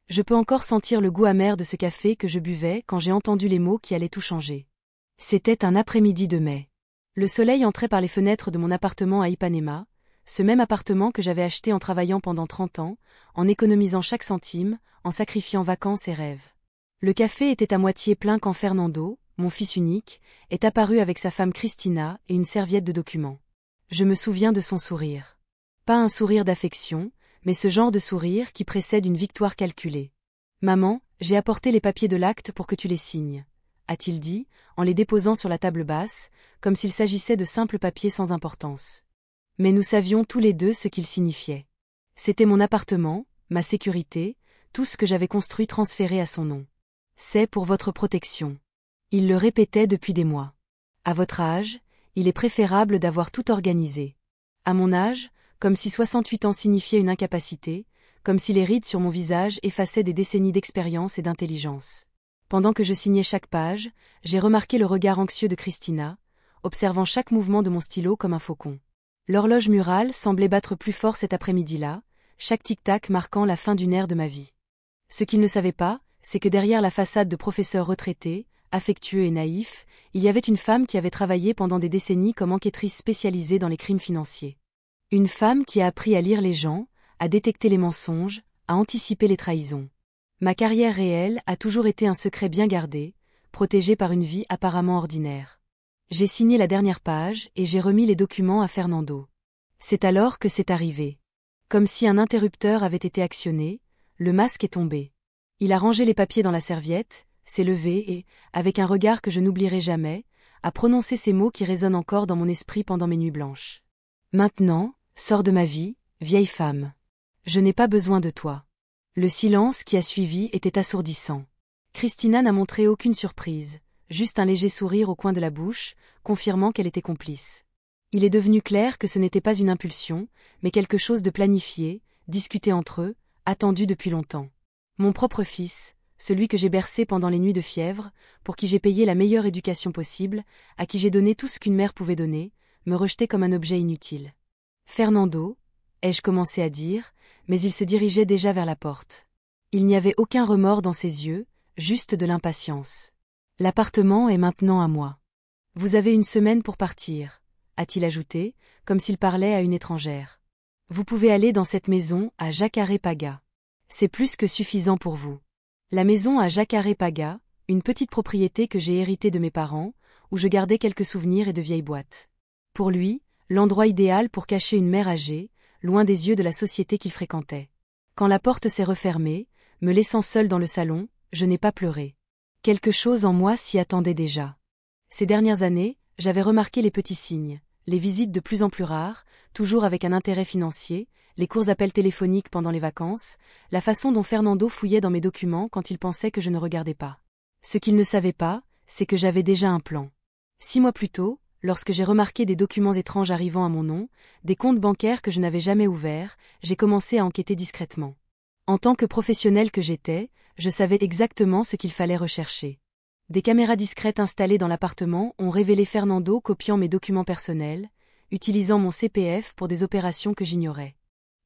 Je peux encore sentir le goût amer de ce café que je buvais quand j'ai entendu les mots qui allaient tout changer. C'était un après-midi de mai. Le soleil entrait par les fenêtres de mon appartement à Ipanema, ce même appartement que j'avais acheté en travaillant pendant 30 ans, en économisant chaque centime, en sacrifiant vacances et rêves. Le café était à moitié plein quand Fernando, mon fils unique, est apparu avec sa femme Cristina et une serviette de documents. Je me souviens de son sourire. Pas un sourire d'affection, mais ce genre de sourire qui précède une victoire calculée. « Maman, j'ai apporté les papiers de l'acte pour que tu les signes », a-t-il dit, en les déposant sur la table basse, comme s'il s'agissait de simples papiers sans importance. Mais nous savions tous les deux ce qu'ils signifiaient. C'était mon appartement, ma sécurité, tout ce que j'avais construit transféré à son nom. C'est pour votre protection. Il le répétait depuis des mois. À votre âge, il est préférable d'avoir tout organisé. À mon âge, comme si 68 ans signifiait une incapacité, comme si les rides sur mon visage effaçaient des décennies d'expérience et d'intelligence. Pendant que je signais chaque page, j'ai remarqué le regard anxieux de Cristina, observant chaque mouvement de mon stylo comme un faucon. L'horloge murale semblait battre plus fort cet après-midi-là, chaque tic-tac marquant la fin d'une ère de ma vie. Ce qu'il ne savait pas, c'est que derrière la façade de professeur retraité, affectueux et naïf, il y avait une femme qui avait travaillé pendant des décennies comme enquêtrice spécialisée dans les crimes financiers. Une femme qui a appris à lire les gens, à détecter les mensonges, à anticiper les trahisons. Ma carrière réelle a toujours été un secret bien gardé, protégé par une vie apparemment ordinaire. J'ai signé la dernière page et j'ai remis les documents à Fernando. C'est alors que c'est arrivé. Comme si un interrupteur avait été actionné, le masque est tombé. Il a rangé les papiers dans la serviette, s'est levé et, avec un regard que je n'oublierai jamais, a prononcé ces mots qui résonnent encore dans mon esprit pendant mes nuits blanches. Maintenant, sors de ma vie, vieille femme. Je n'ai pas besoin de toi. Le silence qui a suivi était assourdissant. Cristina n'a montré aucune surprise, juste un léger sourire au coin de la bouche, confirmant qu'elle était complice. Il est devenu clair que ce n'était pas une impulsion, mais quelque chose de planifié, discuté entre eux, attendu depuis longtemps. Mon propre fils, celui que j'ai bercé pendant les nuits de fièvre, pour qui j'ai payé la meilleure éducation possible, à qui j'ai donné tout ce qu'une mère pouvait donner, me rejetait comme un objet inutile. Fernando, ai-je commencé à dire, mais il se dirigeait déjà vers la porte. Il n'y avait aucun remords dans ses yeux, juste de l'impatience. L'appartement est maintenant à moi. Vous avez une semaine pour partir, a-t-il ajouté, comme s'il parlait à une étrangère. Vous pouvez aller dans cette maison à Jacarepaga. C'est plus que suffisant pour vous. La maison à Jacarepaga, une petite propriété que j'ai héritée de mes parents, où je gardais quelques souvenirs et de vieilles boîtes. Pour lui, l'endroit idéal pour cacher une mère âgée, loin des yeux de la société qu'il fréquentait. Quand la porte s'est refermée, me laissant seule dans le salon, je n'ai pas pleuré. Quelque chose en moi s'y attendait déjà. Ces dernières années, j'avais remarqué les petits signes, les visites de plus en plus rares, toujours avec un intérêt financier, les courts appels téléphoniques pendant les vacances, la façon dont Fernando fouillait dans mes documents quand il pensait que je ne regardais pas. Ce qu'il ne savait pas, c'est que j'avais déjà un plan. 6 mois plus tôt, lorsque j'ai remarqué des documents étranges arrivant à mon nom, des comptes bancaires que je n'avais jamais ouverts, j'ai commencé à enquêter discrètement. En tant que professionnel que j'étais, je savais exactement ce qu'il fallait rechercher. Des caméras discrètes installées dans l'appartement ont révélé Fernando copiant mes documents personnels, utilisant mon CPF pour des opérations que j'ignorais.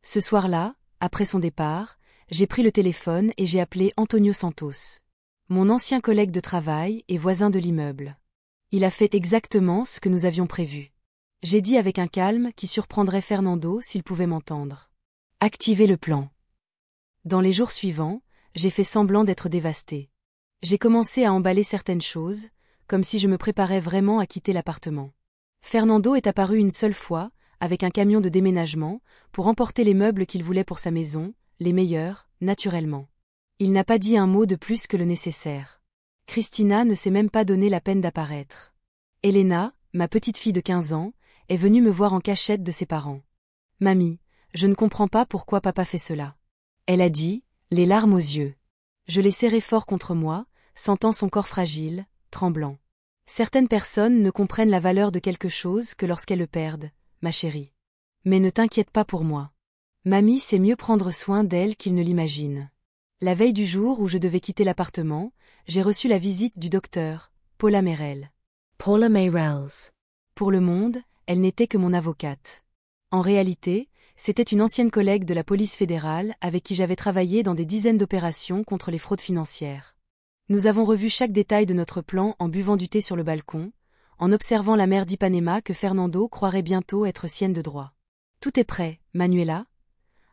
Ce soir-là, après son départ, j'ai pris le téléphone et j'ai appelé Antonio Santos. Mon ancien collègue de travail et voisin de l'immeuble. Il a fait exactement ce que nous avions prévu. J'ai dit avec un calme qui surprendrait Fernando s'il pouvait m'entendre. Activez le plan. Dans les jours suivants, j'ai fait semblant d'être dévastée. J'ai commencé à emballer certaines choses, comme si je me préparais vraiment à quitter l'appartement. Fernando est apparu une seule fois, avec un camion de déménagement, pour emporter les meubles qu'il voulait pour sa maison, les meilleurs, naturellement. Il n'a pas dit un mot de plus que le nécessaire. Cristina ne s'est même pas donné la peine d'apparaître. Elena, ma petite fille de 15 ans, est venue me voir en cachette de ses parents. « Mamie, je ne comprends pas pourquoi papa fait cela. » Elle a dit, les larmes aux yeux. Je l'ai serré fort contre moi, sentant son corps fragile, tremblant. Certaines personnes ne comprennent la valeur de quelque chose que lorsqu'elles le perdent, ma chérie. Mais ne t'inquiète pas pour moi. Mamie sait mieux prendre soin d'elle qu'il ne l'imagine. La veille du jour où je devais quitter l'appartement, j'ai reçu la visite du docteur, Paula Merel. Paula Merels. Pour le monde, elle n'était que mon avocate. En réalité, c'était une ancienne collègue de la police fédérale avec qui j'avais travaillé dans des dizaines d'opérations contre les fraudes financières. Nous avons revu chaque détail de notre plan en buvant du thé sur le balcon, en observant la mer d'Ipanema que Fernando croirait bientôt être sienne de droit. Tout est prêt, Manuela,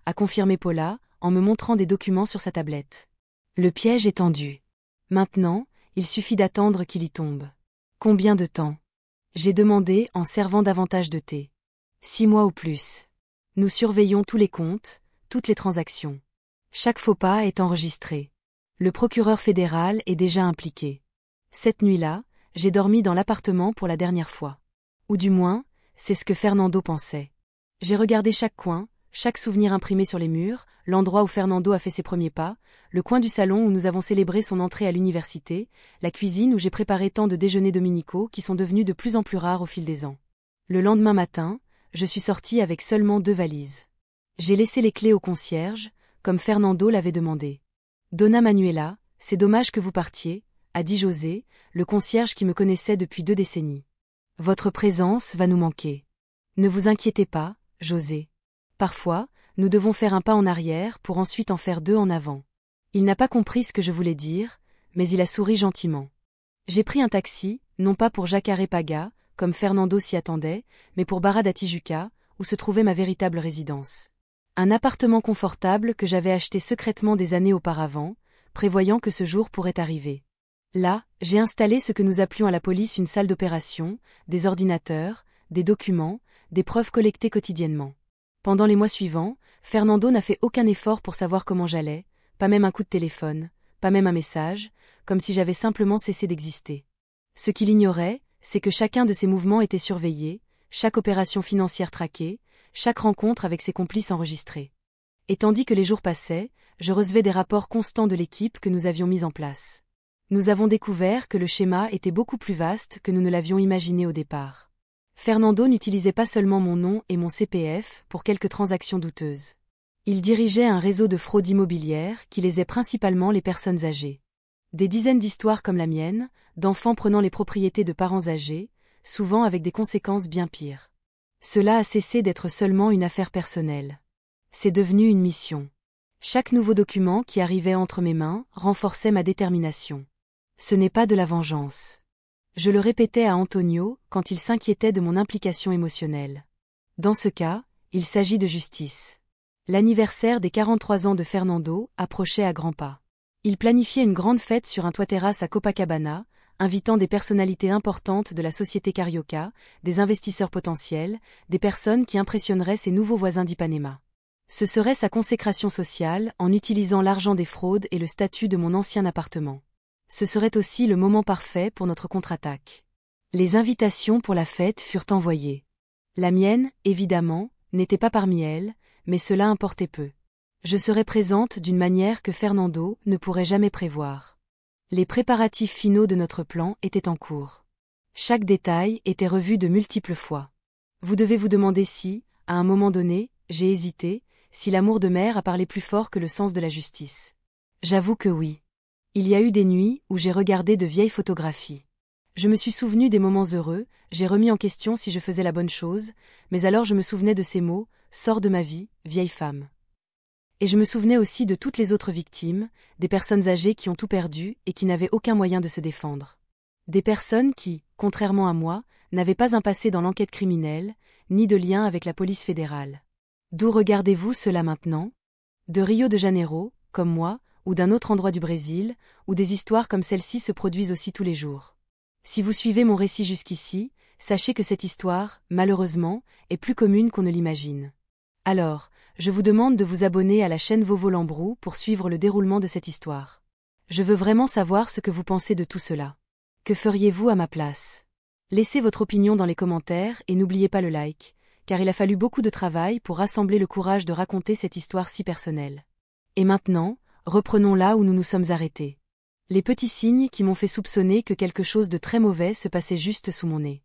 a confirmé Paula, en me montrant des documents sur sa tablette. Le piège est tendu. Maintenant, il suffit d'attendre qu'il y tombe. Combien de temps? J'ai demandé en servant davantage de thé. 6 mois ou plus. Nous surveillons tous les comptes, toutes les transactions. Chaque faux pas est enregistré. Le procureur fédéral est déjà impliqué. Cette nuit-là, j'ai dormi dans l'appartement pour la dernière fois. Ou du moins, c'est ce que Fernando pensait. J'ai regardé chaque coin, chaque souvenir imprimé sur les murs, l'endroit où Fernando a fait ses premiers pas, le coin du salon où nous avons célébré son entrée à l'université, la cuisine où j'ai préparé tant de déjeuners dominicaux qui sont devenus de plus en plus rares au fil des ans. Le lendemain matin, je suis sortie avec seulement 2 valises. J'ai laissé les clés au concierge, comme Fernando l'avait demandé. Donna Manuela, c'est dommage que vous partiez, a dit José, le concierge qui me connaissait depuis 2 décennies. Votre présence va nous manquer. Ne vous inquiétez pas, José. Parfois, nous devons faire un pas en arrière pour ensuite en faire 2 en avant. Il n'a pas compris ce que je voulais dire, mais il a souri gentiment. J'ai pris un taxi, non pas pour Jacarepaga, comme Fernando s'y attendait, mais pour Barra da Tijuca, où se trouvait ma véritable résidence. Un appartement confortable que j'avais acheté secrètement des années auparavant, prévoyant que ce jour pourrait arriver. Là, j'ai installé ce que nous appelions à la police une salle d'opération, des ordinateurs, des documents, des preuves collectées quotidiennement. Pendant les mois suivants, Fernando n'a fait aucun effort pour savoir comment j'allais, pas même un coup de téléphone, pas même un message, comme si j'avais simplement cessé d'exister. Ce qu'il ignorait, c'est que chacun de ses mouvements était surveillé, chaque opération financière traquée, chaque rencontre avec ses complices enregistrée. Et tandis que les jours passaient, je recevais des rapports constants de l'équipe que nous avions mise en place. Nous avons découvert que le schéma était beaucoup plus vaste que nous ne l'avions imaginé au départ. Fernando n'utilisait pas seulement mon nom et mon CPF pour quelques transactions douteuses. Il dirigeait un réseau de fraude immobilière qui lésait principalement les personnes âgées. Des dizaines d'histoires comme la mienne, d'enfants prenant les propriétés de parents âgés, souvent avec des conséquences bien pires. Cela a cessé d'être seulement une affaire personnelle. C'est devenu une mission. Chaque nouveau document qui arrivait entre mes mains renforçait ma détermination. Ce n'est pas de la vengeance. Je le répétais à Antonio quand il s'inquiétait de mon implication émotionnelle. Dans ce cas, il s'agit de justice. L'anniversaire des 43 ans de Fernando approchait à grands pas. Il planifiait une grande fête sur un toit-terrasse à Copacabana, invitant des personnalités importantes de la société Carioca, des investisseurs potentiels, des personnes qui impressionneraient ses nouveaux voisins d'Ipanema. Ce serait sa consécration sociale en utilisant l'argent des fraudes et le statut de mon ancien appartement. Ce serait aussi le moment parfait pour notre contre-attaque. Les invitations pour la fête furent envoyées. La mienne, évidemment, n'était pas parmi elles, mais cela importait peu. Je serais présente d'une manière que Fernando ne pourrait jamais prévoir. Les préparatifs finaux de notre plan étaient en cours. Chaque détail était revu de multiples fois. Vous devez vous demander si, à un moment donné, j'ai hésité, si l'amour de mère a parlé plus fort que le sens de la justice. J'avoue que oui. Il y a eu des nuits où j'ai regardé de vieilles photographies. Je me suis souvenu des moments heureux, j'ai remis en question si je faisais la bonne chose, mais alors je me souvenais de ces mots, « Sors de ma vie, vieille femme ». Et je me souvenais aussi de toutes les autres victimes, des personnes âgées qui ont tout perdu et qui n'avaient aucun moyen de se défendre. Des personnes qui, contrairement à moi, n'avaient pas un passé dans l'enquête criminelle, ni de lien avec la police fédérale. D'où regardez-vous cela maintenant? De Rio de Janeiro, comme moi, ou d'un autre endroit du Brésil, où des histoires comme celle-ci se produisent aussi tous les jours. Si vous suivez mon récit jusqu'ici, sachez que cette histoire, malheureusement, est plus commune qu'on ne l'imagine. Alors, je vous demande de vous abonner à la chaîne Vovo Lambrou pour suivre le déroulement de cette histoire. Je veux vraiment savoir ce que vous pensez de tout cela. Que feriez-vous à ma place? Laissez votre opinion dans les commentaires et n'oubliez pas le like, car il a fallu beaucoup de travail pour rassembler le courage de raconter cette histoire si personnelle. Et maintenant, reprenons là où nous nous sommes arrêtés. Les petits signes qui m'ont fait soupçonner que quelque chose de très mauvais se passait juste sous mon nez.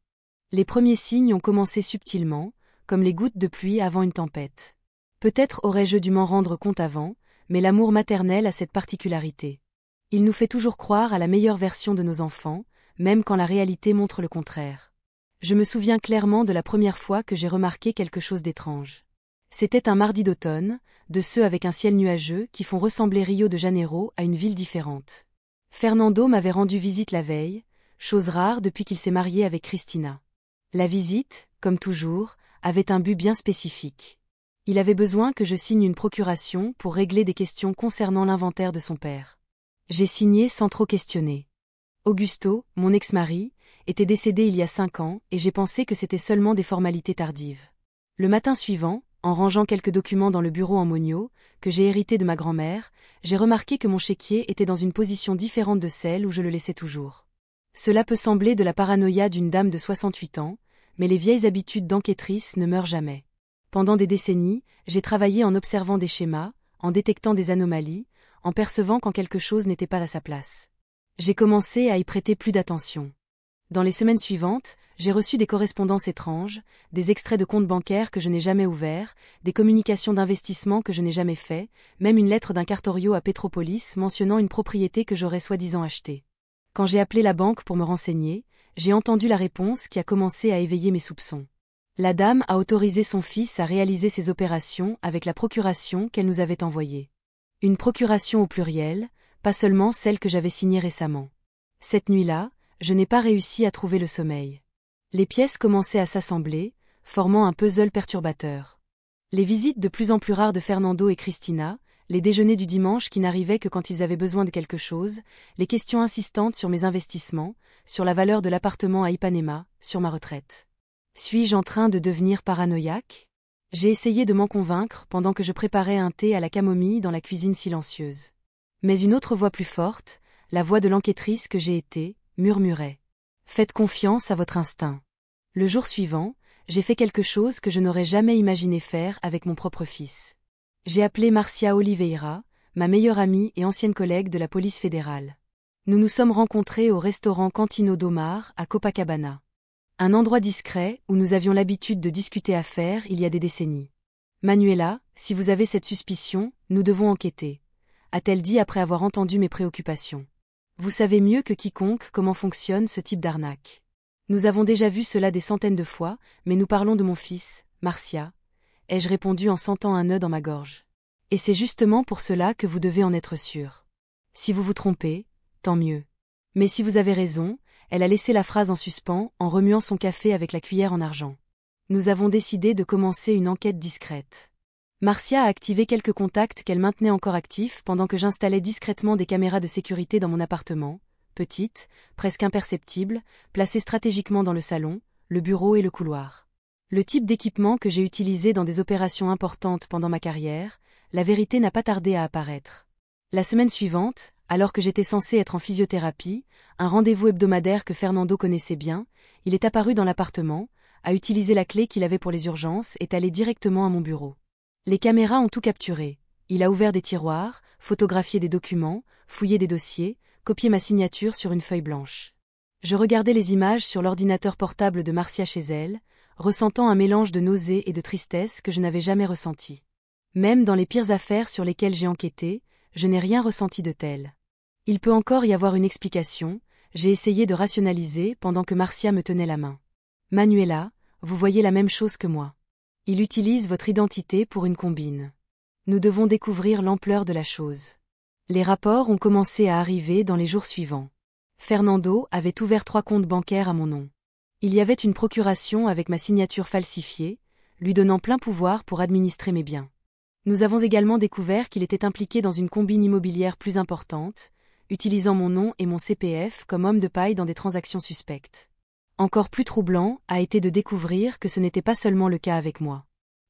Les premiers signes ont commencé subtilement, comme les gouttes de pluie avant une tempête. Peut-être aurais-je dû m'en rendre compte avant, mais l'amour maternel a cette particularité. Il nous fait toujours croire à la meilleure version de nos enfants, même quand la réalité montre le contraire. Je me souviens clairement de la première fois que j'ai remarqué quelque chose d'étrange. C'était un mardi d'automne, de ceux avec un ciel nuageux qui font ressembler Rio de Janeiro à une ville différente. Fernando m'avait rendu visite la veille, chose rare depuis qu'il s'est marié avec Cristina. La visite, comme toujours, avait un but bien spécifique. Il avait besoin que je signe une procuration pour régler des questions concernant l'inventaire de son père. J'ai signé sans trop questionner. Augusto, mon ex-mari, était décédé il y a 5 ans et j'ai pensé que c'était seulement des formalités tardives. Le matin suivant, en rangeant quelques documents dans le bureau en mogno, que j'ai hérité de ma grand-mère, j'ai remarqué que mon chéquier était dans une position différente de celle où je le laissais toujours. Cela peut sembler de la paranoïa d'une dame de 68 ans, mais les vieilles habitudes d'enquêtrice ne meurent jamais. Pendant des décennies, j'ai travaillé en observant des schémas, en détectant des anomalies, en percevant quand quelque chose n'était pas à sa place. J'ai commencé à y prêter plus d'attention. Dans les semaines suivantes, j'ai reçu des correspondances étranges, des extraits de comptes bancaires que je n'ai jamais ouverts, des communications d'investissement que je n'ai jamais fait, même une lettre d'un cartorio à Petropolis mentionnant une propriété que j'aurais soi-disant achetée. Quand j'ai appelé la banque pour me renseigner, j'ai entendu la réponse qui a commencé à éveiller mes soupçons. La dame a autorisé son fils à réaliser ses opérations avec la procuration qu'elle nous avait envoyée. Une procuration au pluriel, pas seulement celle que j'avais signée récemment. Cette nuit-là, je n'ai pas réussi à trouver le sommeil. Les pièces commençaient à s'assembler, formant un puzzle perturbateur. Les visites de plus en plus rares de Fernando et Cristina, les déjeuners du dimanche qui n'arrivaient que quand ils avaient besoin de quelque chose, les questions insistantes sur mes investissements, sur la valeur de l'appartement à Ipanema, sur ma retraite. Suis-je en train de devenir paranoïaque ? J'ai essayé de m'en convaincre pendant que je préparais un thé à la camomille dans la cuisine silencieuse. Mais une autre voix plus forte, la voix de l'enquêtrice que j'ai été, murmurait. Faites confiance à votre instinct. Le jour suivant, j'ai fait quelque chose que je n'aurais jamais imaginé faire avec mon propre fils. J'ai appelé Marcia Oliveira, ma meilleure amie et ancienne collègue de la police fédérale. Nous nous sommes rencontrés au restaurant Cantino do Mar à Copacabana. Un endroit discret où nous avions l'habitude de discuter affaires il y a des décennies. Manuela, si vous avez cette suspicion, nous devons enquêter, a-t-elle dit après avoir entendu mes préoccupations. Vous savez mieux que quiconque comment fonctionne ce type d'arnaque. Nous avons déjà vu cela des centaines de fois, mais nous parlons de mon fils, Marcia, ai-je répondu en sentant un nœud dans ma gorge. Et c'est justement pour cela que vous devez en être sûr. Si vous vous trompez, tant mieux. Mais si vous avez raison, elle a laissé la phrase en suspens en remuant son café avec la cuillère en argent. Nous avons décidé de commencer une enquête discrète. Marcia a activé quelques contacts qu'elle maintenait encore actifs pendant que j'installais discrètement des caméras de sécurité dans mon appartement, petites, presque imperceptibles, placées stratégiquement dans le salon, le bureau et le couloir. Le type d'équipement que j'ai utilisé dans des opérations importantes pendant ma carrière, la vérité n'a pas tardé à apparaître. La semaine suivante, alors que j'étais censé être en physiothérapie, un rendez-vous hebdomadaire que Fernando connaissait bien, il est apparu dans l'appartement, a utilisé la clé qu'il avait pour les urgences et est allé directement à mon bureau. Les caméras ont tout capturé. Il a ouvert des tiroirs, photographié des documents, fouillé des dossiers, copié ma signature sur une feuille blanche. Je regardais les images sur l'ordinateur portable de Marcia chez elle, ressentant un mélange de nausée et de tristesse que je n'avais jamais ressenti. Même dans les pires affaires sur lesquelles j'ai enquêté, je n'ai rien ressenti de tel. Il peut encore y avoir une explication, j'ai essayé de rationaliser pendant que Marcia me tenait la main. Manuela, vous voyez la même chose que moi. Il utilise votre identité pour une combine. Nous devons découvrir l'ampleur de la chose. Les rapports ont commencé à arriver dans les jours suivants. Fernando avait ouvert 3 comptes bancaires à mon nom. Il y avait une procuration avec ma signature falsifiée, lui donnant plein pouvoir pour administrer mes biens. Nous avons également découvert qu'il était impliqué dans une combine immobilière plus importante, utilisant mon nom et mon CPF comme homme de paille dans des transactions suspectes. Encore plus troublant a été de découvrir que ce n'était pas seulement le cas avec moi.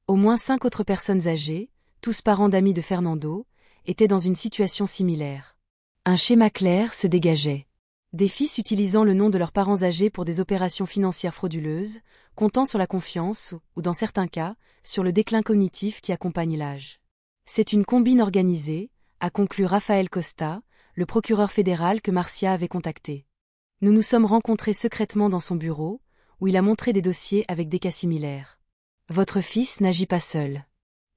Au moins 5 autres personnes âgées, tous parents d'amis de Fernando, étaient dans une situation similaire. Un schéma clair se dégageait. Des fils utilisant le nom de leurs parents âgés pour des opérations financières frauduleuses, comptant sur la confiance ou, dans certains cas, sur le déclin cognitif qui accompagne l'âge. C'est une combine organisée, a conclu Rafael Costa, le procureur fédéral que Marcia avait contacté. Nous nous sommes rencontrés secrètement dans son bureau, où il a montré des dossiers avec des cas similaires. Votre fils n'agit pas seul.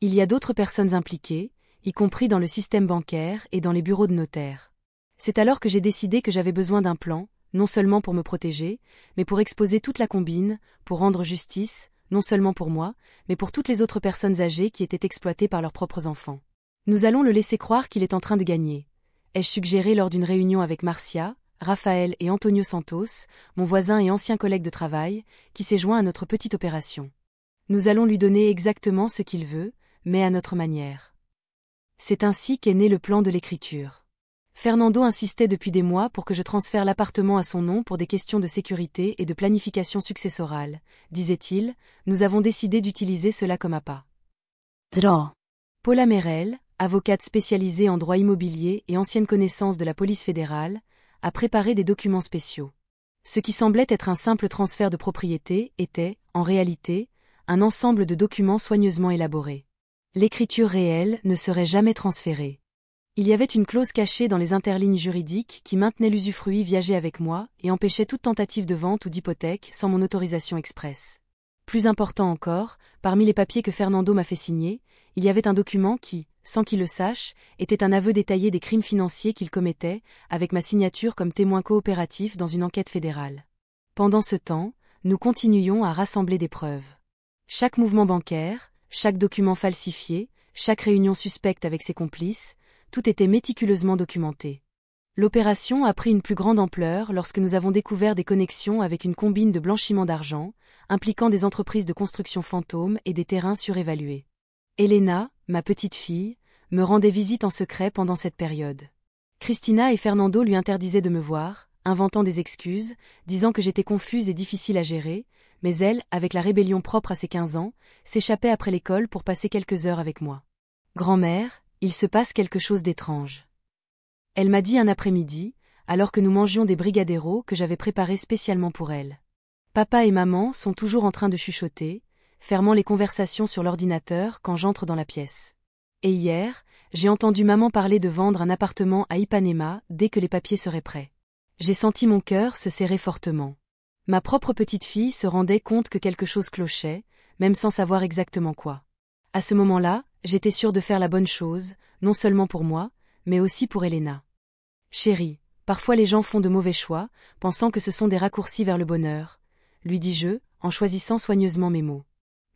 Il y a d'autres personnes impliquées, y compris dans le système bancaire et dans les bureaux de notaires. C'est alors que j'ai décidé que j'avais besoin d'un plan, non seulement pour me protéger, mais pour exposer toute la combine, pour rendre justice, non seulement pour moi, mais pour toutes les autres personnes âgées qui étaient exploitées par leurs propres enfants. Nous allons le laisser croire qu'il est en train de gagner, ai-je suggéré lors d'une réunion avec Marcia, Raphaël et Antonio Santos, mon voisin et ancien collègue de travail, qui s'est joint à notre petite opération. Nous allons lui donner exactement ce qu'il veut, mais à notre manière. C'est ainsi qu'est né le plan de l'écriture. Fernando insistait depuis des mois pour que je transfère l'appartement à son nom pour des questions de sécurité et de planification successorale. Disait-il, nous avons décidé d'utiliser cela comme appât. Paula Merel, avocate spécialisée en droit immobilier et ancienne connaissance de la police fédérale, a préparé des documents spéciaux. Ce qui semblait être un simple transfert de propriété était, en réalité, un ensemble de documents soigneusement élaborés. L'écriture réelle ne serait jamais transférée. Il y avait une clause cachée dans les interlignes juridiques qui maintenait l'usufruit viager avec moi et empêchait toute tentative de vente ou d'hypothèque sans mon autorisation expresse. Plus important encore, parmi les papiers que Fernando m'a fait signer, il y avait un document qui, sans qu'il le sache, était un aveu détaillé des crimes financiers qu'il commettait, avec ma signature comme témoin coopératif dans une enquête fédérale. Pendant ce temps, nous continuions à rassembler des preuves. Chaque mouvement bancaire, chaque document falsifié, chaque réunion suspecte avec ses complices, tout était méticuleusement documenté. L'opération a pris une plus grande ampleur lorsque nous avons découvert des connexions avec une combine de blanchiment d'argent, impliquant des entreprises de construction fantômes et des terrains surévalués. Elena, ma petite fille, me rendait visite en secret pendant cette période. Christina et Fernando lui interdisaient de me voir, inventant des excuses, disant que j'étais confuse et difficile à gérer, mais elle, avec la rébellion propre à ses 15 ans, s'échappait après l'école pour passer quelques heures avec moi. Grand-mère, il se passe quelque chose d'étrange. Elle m'a dit un après-midi, alors que nous mangions des brigadeiros que j'avais préparés spécialement pour elle. Papa et maman sont toujours en train de chuchoter, fermant les conversations sur l'ordinateur quand j'entre dans la pièce. Et hier, j'ai entendu maman parler de vendre un appartement à Ipanema dès que les papiers seraient prêts. J'ai senti mon cœur se serrer fortement. Ma propre petite fille se rendait compte que quelque chose clochait, même sans savoir exactement quoi. À ce moment-là, j'étais sûre de faire la bonne chose, non seulement pour moi, mais aussi pour Elena. Chérie, parfois les gens font de mauvais choix, pensant que ce sont des raccourcis vers le bonheur, lui dis-je, en choisissant soigneusement mes mots.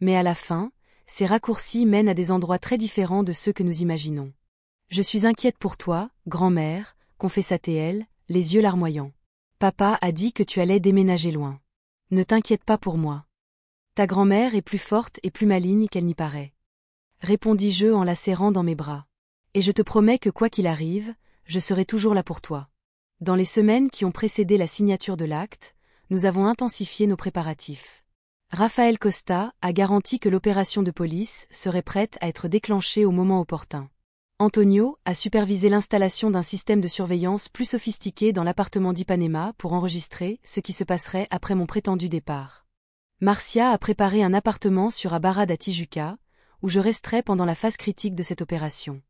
Mais à la fin, ces raccourcis mènent à des endroits très différents de ceux que nous imaginons. Je suis inquiète pour toi, grand-mère, confessa-t-elle, les yeux larmoyants. Papa a dit que tu allais déménager loin. Ne t'inquiète pas pour moi. Ta grand-mère est plus forte et plus maligne qu'elle n'y paraît. Répondis-je en la serrant dans mes bras. Et je te promets que quoi qu'il arrive, je serai toujours là pour toi. Dans les semaines qui ont précédé la signature de l'acte, nous avons intensifié nos préparatifs. Raphaël Costa a garanti que l'opération de police serait prête à être déclenchée au moment opportun. Antonio a supervisé l'installation d'un système de surveillance plus sophistiqué dans l'appartement d'Ipanema pour enregistrer ce qui se passerait après mon prétendu départ. Marcia a préparé un appartement sur Abarad à Tijuca, où je resterai pendant la phase critique de cette opération.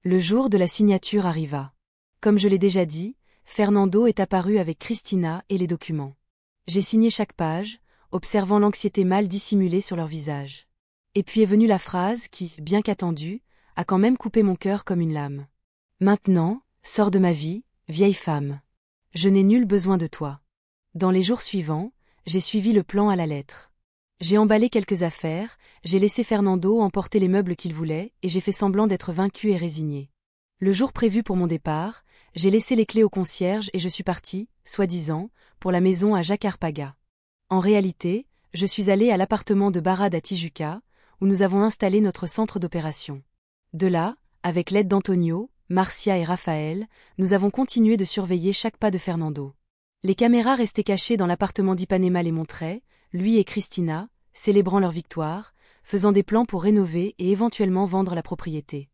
Le jour de la signature arriva. Comme je l'ai déjà dit, Fernando est apparu avec Christina et les documents. J'ai signé chaque page, observant l'anxiété mal dissimulée sur leur visage. Et puis est venue la phrase qui, bien qu'attendue, a quand même coupé mon cœur comme une lame. Maintenant, sors de ma vie, vieille femme. Je n'ai nul besoin de toi. Dans les jours suivants, j'ai suivi le plan à la lettre. J'ai emballé quelques affaires, j'ai laissé Fernando emporter les meubles qu'il voulait et j'ai fait semblant d'être vaincue et résignée. Le jour prévu pour mon départ, j'ai laissé les clés au concierge et je suis partie, soi-disant, pour la maison à Jacarpaga. En réalité, je suis allée à l'appartement de Barad à Tijuca, où nous avons installé notre centre d'opération. De là, avec l'aide d'Antonio, Marcia et Raphaël, nous avons continué de surveiller chaque pas de Fernando. Les caméras restées cachées dans l'appartement d'Ipanema les montraient, lui et Christina, célébrant leur victoire, faisant des plans pour rénover et éventuellement vendre la propriété.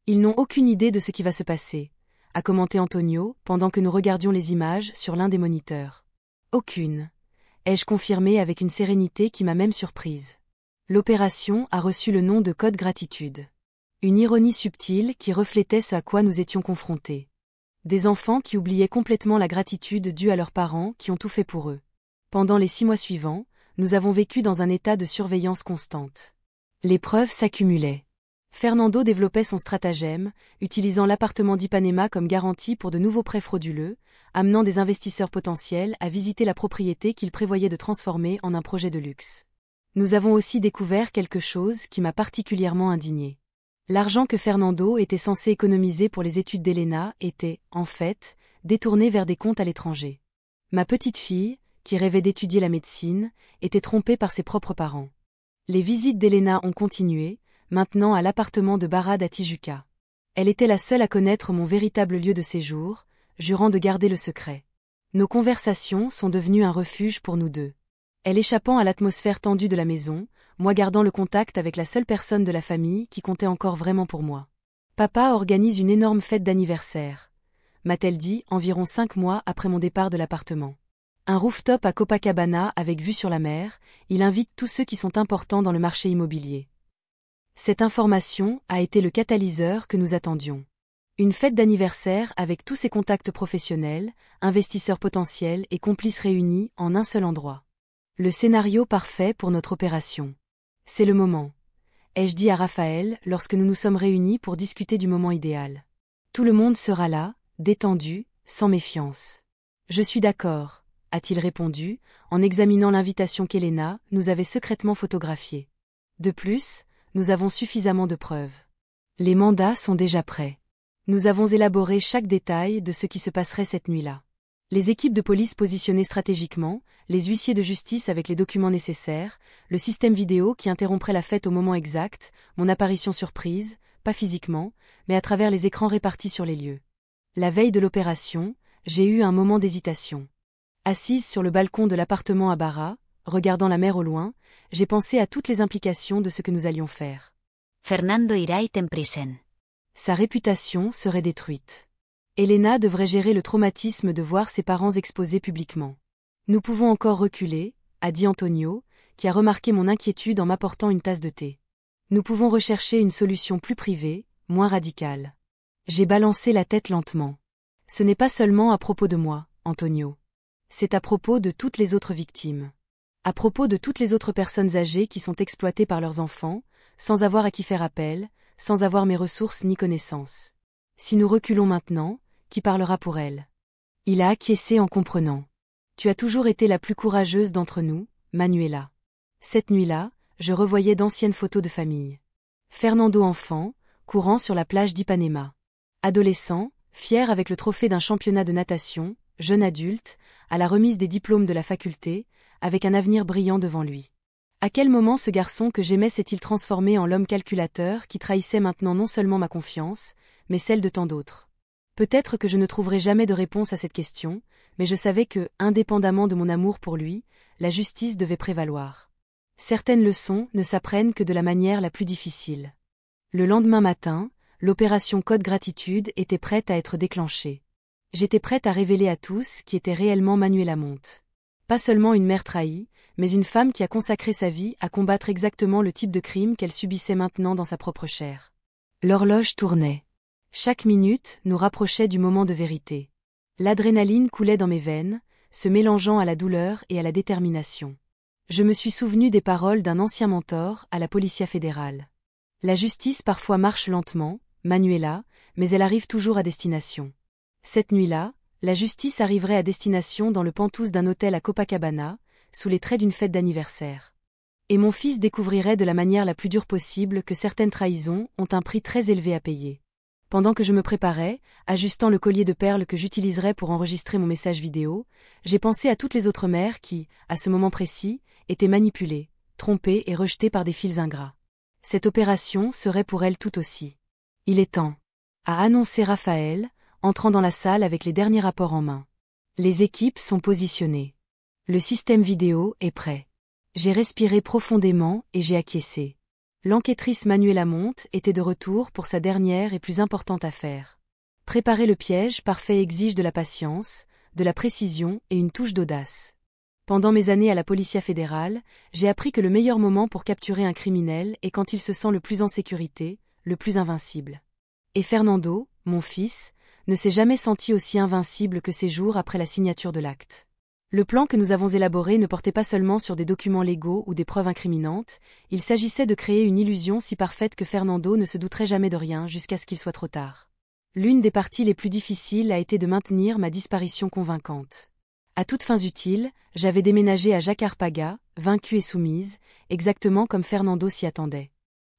Ils n'ont aucune idée de ce qui va se passer, a commenté Antonio pendant que nous regardions les images sur l'un des moniteurs. Aucune, ai-je confirmé avec une sérénité qui m'a même surprise. L'opération a reçu le nom de Code Gratitude. Une ironie subtile qui reflétait ce à quoi nous étions confrontés. Des enfants qui oubliaient complètement la gratitude due à leurs parents qui ont tout fait pour eux. Pendant les 6 mois suivants, nous avons vécu dans un état de surveillance constante. Les preuves s'accumulaient. Fernando développait son stratagème, utilisant l'appartement d'Ipanema comme garantie pour de nouveaux prêts frauduleux, amenant des investisseurs potentiels à visiter la propriété qu'il prévoyait de transformer en un projet de luxe. Nous avons aussi découvert quelque chose qui m'a particulièrement indignée. L'argent que Fernando était censé économiser pour les études d'Elena était, en fait, détourné vers des comptes à l'étranger. Ma petite fille, qui rêvait d'étudier la médecine, était trompée par ses propres parents. Les visites d'Elena ont continué, maintenant à l'appartement de Barad à Tijuca. Elle était la seule à connaître mon véritable lieu de séjour, jurant de garder le secret. Nos conversations sont devenues un refuge pour nous deux. Elle échappant à l'atmosphère tendue de la maison, moi gardant le contact avec la seule personne de la famille qui comptait encore vraiment pour moi. Papa organise une énorme fête d'anniversaire, m'a-t-elle dit environ 5 mois après mon départ de l'appartement. Un rooftop à Copacabana avec vue sur la mer, il invite tous ceux qui sont importants dans le marché immobilier. Cette information a été le catalyseur que nous attendions. Une fête d'anniversaire avec tous ses contacts professionnels, investisseurs potentiels et complices réunis en un seul endroit. Le scénario parfait pour notre opération. C'est le moment, ai-je dit à Raphaël lorsque nous nous sommes réunis pour discuter du moment idéal. Tout le monde sera là, détendu, sans méfiance. Je suis d'accord, a-t-il répondu, en examinant l'invitation qu'Elena nous avait secrètement photographiée. De plus, nous avons suffisamment de preuves. Les mandats sont déjà prêts. Nous avons élaboré chaque détail de ce qui se passerait cette nuit-là. Les équipes de police positionnées stratégiquement, les huissiers de justice avec les documents nécessaires, le système vidéo qui interromprait la fête au moment exact, mon apparition surprise, pas physiquement, mais à travers les écrans répartis sur les lieux. La veille de l'opération, j'ai eu un moment d'hésitation. Assise sur le balcon de l'appartement à Barra, regardant la mer au loin, j'ai pensé à toutes les implications de ce que nous allions faire. Fernando Irait en prison. Sa réputation serait détruite. Elena devrait gérer le traumatisme de voir ses parents exposés publiquement. Nous pouvons encore reculer, a dit Antonio, qui a remarqué mon inquiétude en m'apportant une tasse de thé. Nous pouvons rechercher une solution plus privée, moins radicale. J'ai balancé la tête lentement. Ce n'est pas seulement à propos de moi, Antonio. C'est à propos de toutes les autres victimes. À propos de toutes les autres personnes âgées qui sont exploitées par leurs enfants, sans avoir à qui faire appel, sans avoir mes ressources ni connaissances. Si nous reculons maintenant, qui parlera pour elle? Il a acquiescé en comprenant. Tu as toujours été la plus courageuse d'entre nous, Manuela. Cette nuit-là, je revoyais d'anciennes photos de famille. Fernando enfant, courant sur la plage d'Ipanema. Adolescent, fier avec le trophée d'un championnat de natation, jeune adulte, à la remise des diplômes de la faculté, avec un avenir brillant devant lui. À quel moment ce garçon que j'aimais s'est-il transformé en l'homme calculateur qui trahissait maintenant non seulement ma confiance, mais celle de tant d'autres? Peut-être que je ne trouverai jamais de réponse à cette question, mais je savais que, indépendamment de mon amour pour lui, la justice devait prévaloir. Certaines leçons ne s'apprennent que de la manière la plus difficile. Le lendemain matin, l'opération Code Gratitude était prête à être déclenchée. J'étais prête à révéler à tous qui était réellement Manuela Monte. Pas seulement une mère trahie, mais une femme qui a consacré sa vie à combattre exactement le type de crime qu'elle subissait maintenant dans sa propre chair. L'horloge tournait. Chaque minute nous rapprochait du moment de vérité. L'adrénaline coulait dans mes veines, se mélangeant à la douleur et à la détermination. Je me suis souvenu des paroles d'un ancien mentor à la Policia fédérale. La justice parfois marche lentement, Manuela, mais elle arrive toujours à destination. Cette nuit-là, la justice arriverait à destination dans le penthouse d'un hôtel à Copacabana, sous les traits d'une fête d'anniversaire. Et mon fils découvrirait de la manière la plus dure possible que certaines trahisons ont un prix très élevé à payer. Pendant que je me préparais, ajustant le collier de perles que j'utiliserais pour enregistrer mon message vidéo, j'ai pensé à toutes les autres mères qui, à ce moment précis, étaient manipulées, trompées et rejetées par des fils ingrats. Cette opération serait pour elles tout aussi. Il est temps, a annoncé Raphaël, entrant dans la salle avec les derniers rapports en main. Les équipes sont positionnées. Le système vidéo est prêt. J'ai respiré profondément et j'ai acquiescé. L'enquêtrice Manuela Monte était de retour pour sa dernière et plus importante affaire. Préparer le piège parfait exige de la patience, de la précision et une touche d'audace. Pendant mes années à la Policia fédérale, j'ai appris que le meilleur moment pour capturer un criminel est quand il se sent le plus en sécurité, le plus invincible. Et Fernando, mon fils, ne s'est jamais senti aussi invincible que ces jours après la signature de l'acte. Le plan que nous avons élaboré ne portait pas seulement sur des documents légaux ou des preuves incriminantes, il s'agissait de créer une illusion si parfaite que Fernando ne se douterait jamais de rien jusqu'à ce qu'il soit trop tard. L'une des parties les plus difficiles a été de maintenir ma disparition convaincante. À toutes fins utiles, j'avais déménagé à Jacarpaga, vaincue et soumise, exactement comme Fernando s'y attendait.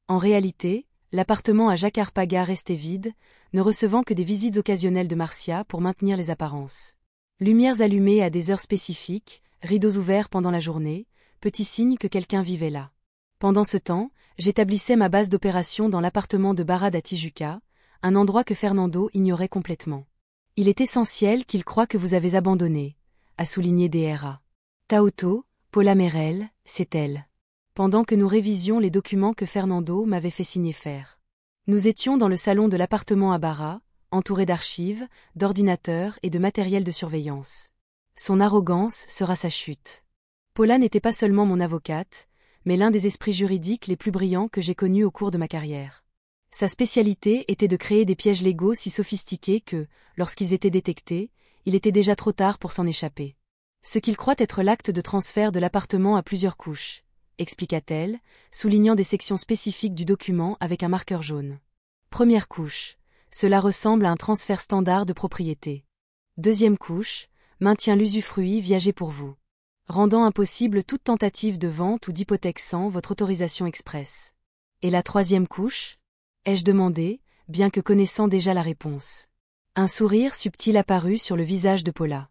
En réalité, l'appartement à Jacarpaga restait vide, ne recevant que des visites occasionnelles de Marcia pour maintenir les apparences. Lumières allumées à des heures spécifiques, rideaux ouverts pendant la journée, petit signe que quelqu'un vivait là. Pendant ce temps, j'établissais ma base d'opération dans l'appartement de Barra da Tijuca, un endroit que Fernando ignorait complètement. Il est essentiel qu'il croie que vous avez abandonné, a souligné DRA. Tauto, Paula Merel, c'est elle. Pendant que nous révisions les documents que Fernando m'avait fait signer faire. Nous étions dans le salon de l'appartement à Barra, entourés d'archives, d'ordinateurs et de matériel de surveillance. Son arrogance sera sa chute. Paula n'était pas seulement mon avocate, mais l'un des esprits juridiques les plus brillants que j'ai connus au cours de ma carrière. Sa spécialité était de créer des pièges légaux si sophistiqués que, lorsqu'ils étaient détectés, il était déjà trop tard pour s'en échapper. Ce qu'il croit être l'acte de transfert de l'appartement à plusieurs couches, expliqua-t-elle, soulignant des sections spécifiques du document avec un marqueur jaune. Première couche. Cela ressemble à un transfert standard de propriété. Deuxième couche. Maintient l'usufruit viagé pour vous. Rendant impossible toute tentative de vente ou d'hypothèque sans votre autorisation expresse. Et la troisième couche? Ai-je demandé, bien que connaissant déjà la réponse. Un sourire subtil apparut sur le visage de Paula.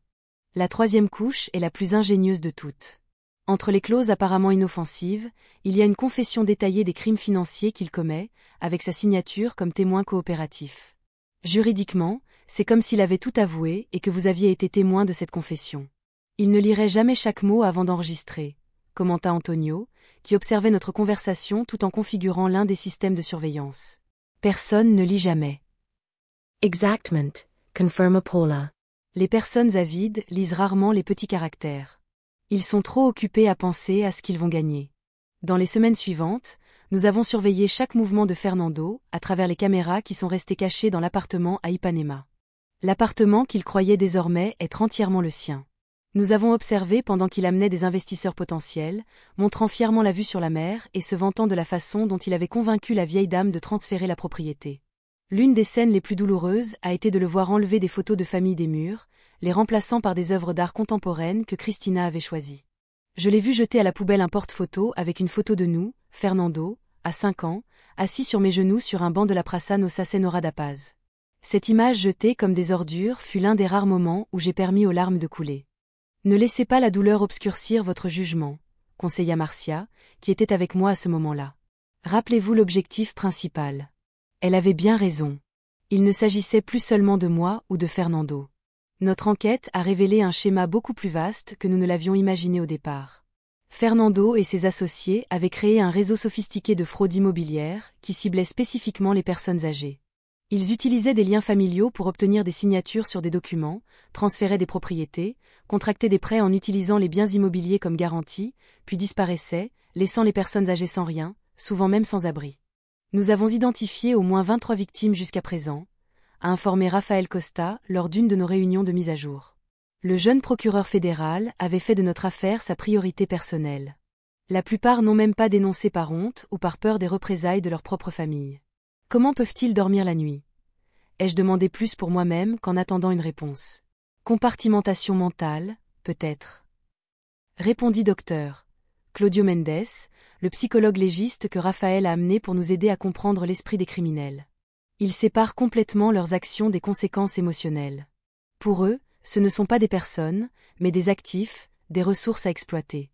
La troisième couche est la plus ingénieuse de toutes. Entre les clauses apparemment inoffensives, il y a une confession détaillée des crimes financiers qu'il commet, avec sa signature comme témoin coopératif. Juridiquement, c'est comme s'il avait tout avoué et que vous aviez été témoin de cette confession. Il ne lirait jamais chaque mot avant d'enregistrer, commenta Antonio, qui observait notre conversation tout en configurant l'un des systèmes de surveillance. Personne ne lit jamais. Exactement, confirma Paula. Les personnes avides lisent rarement les petits caractères. Ils sont trop occupés à penser à ce qu'ils vont gagner. Dans les semaines suivantes, nous avons surveillé chaque mouvement de Fernando à travers les caméras qui sont restées cachées dans l'appartement à Ipanema. L'appartement qu'il croyait désormais être entièrement le sien. Nous avons observé pendant qu'il amenait des investisseurs potentiels, montrant fièrement la vue sur la mer et se vantant de la façon dont il avait convaincu la vieille dame de transférer la propriété. L'une des scènes les plus douloureuses a été de le voir enlever des photos de famille des murs, les remplaçant par des œuvres d'art contemporaines que Christina avait choisies. Je l'ai vu jeter à la poubelle un porte-photo avec une photo de nous, Fernando, à 5 ans, assis sur mes genoux sur un banc de la Praça Nossa Senhora da Paz. Cette image jetée comme des ordures fut l'un des rares moments où j'ai permis aux larmes de couler. Ne laissez pas la douleur obscurcir votre jugement, conseilla Marcia, qui était avec moi à ce moment-là. Rappelez-vous l'objectif principal. Elle avait bien raison. Il ne s'agissait plus seulement de moi ou de Fernando. Notre enquête a révélé un schéma beaucoup plus vaste que nous ne l'avions imaginé au départ. Fernando et ses associés avaient créé un réseau sophistiqué de fraude immobilière qui ciblait spécifiquement les personnes âgées. Ils utilisaient des liens familiaux pour obtenir des signatures sur des documents, transféraient des propriétés, contractaient des prêts en utilisant les biens immobiliers comme garantie, puis disparaissaient, laissant les personnes âgées sans rien, souvent même sans abri. Nous avons identifié au moins 23 victimes jusqu'à présent, a informé Rafael Costa lors d'une de nos réunions de mise à jour. Le jeune procureur fédéral avait fait de notre affaire sa priorité personnelle. La plupart n'ont même pas dénoncé par honte ou par peur des représailles de leur propre famille. Comment peuvent-ils dormir la nuit? Ai-je demandé plus pour moi-même qu'en attendant une réponse? Compartimentation mentale, peut-être. Répondit Dr. Claudio Mendes, le psychologue légiste que Raphaël a amené pour nous aider à comprendre l'esprit des criminels. Ils séparent complètement leurs actions des conséquences émotionnelles. Pour eux, ce ne sont pas des personnes, mais des actifs, des ressources à exploiter.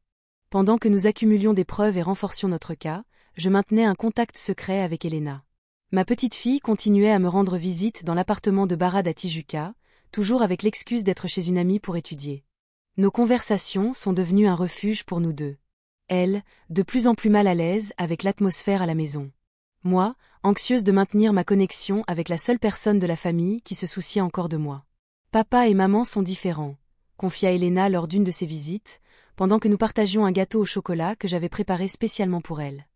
Pendant que nous accumulions des preuves et renforcions notre cas, je maintenais un contact secret avec Elena. Ma petite fille continuait à me rendre visite dans l'appartement de Barra da Tijuca, toujours avec l'excuse d'être chez une amie pour étudier. Nos conversations sont devenues un refuge pour nous deux. Elle, de plus en plus mal à l'aise avec l'atmosphère à la maison. Moi, anxieuse de maintenir ma connexion avec la seule personne de la famille qui se souciait encore de moi. Papa et maman sont différents, confia Elena lors d'une de ses visites, pendant que nous partagions un gâteau au chocolat que j'avais préparé spécialement pour elle.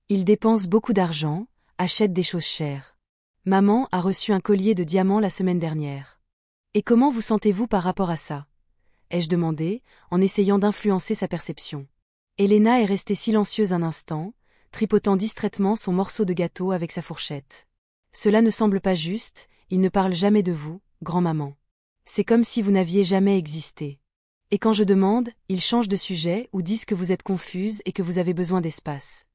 Ils dépensent beaucoup d'argent, achètent des choses chères. Maman a reçu un collier de diamants la semaine dernière. Et comment vous sentez-vous par rapport à ça? Ai-je demandé, en essayant d'influencer sa perception. Elena est restée silencieuse un instant, tripotant distraitement son morceau de gâteau avec sa fourchette. Cela ne semble pas juste, il ne parle jamais de vous, grand-maman. C'est comme si vous n'aviez jamais existé. Et quand je demande, ils changent de sujet ou disent que vous êtes confuse et que vous avez besoin d'espace.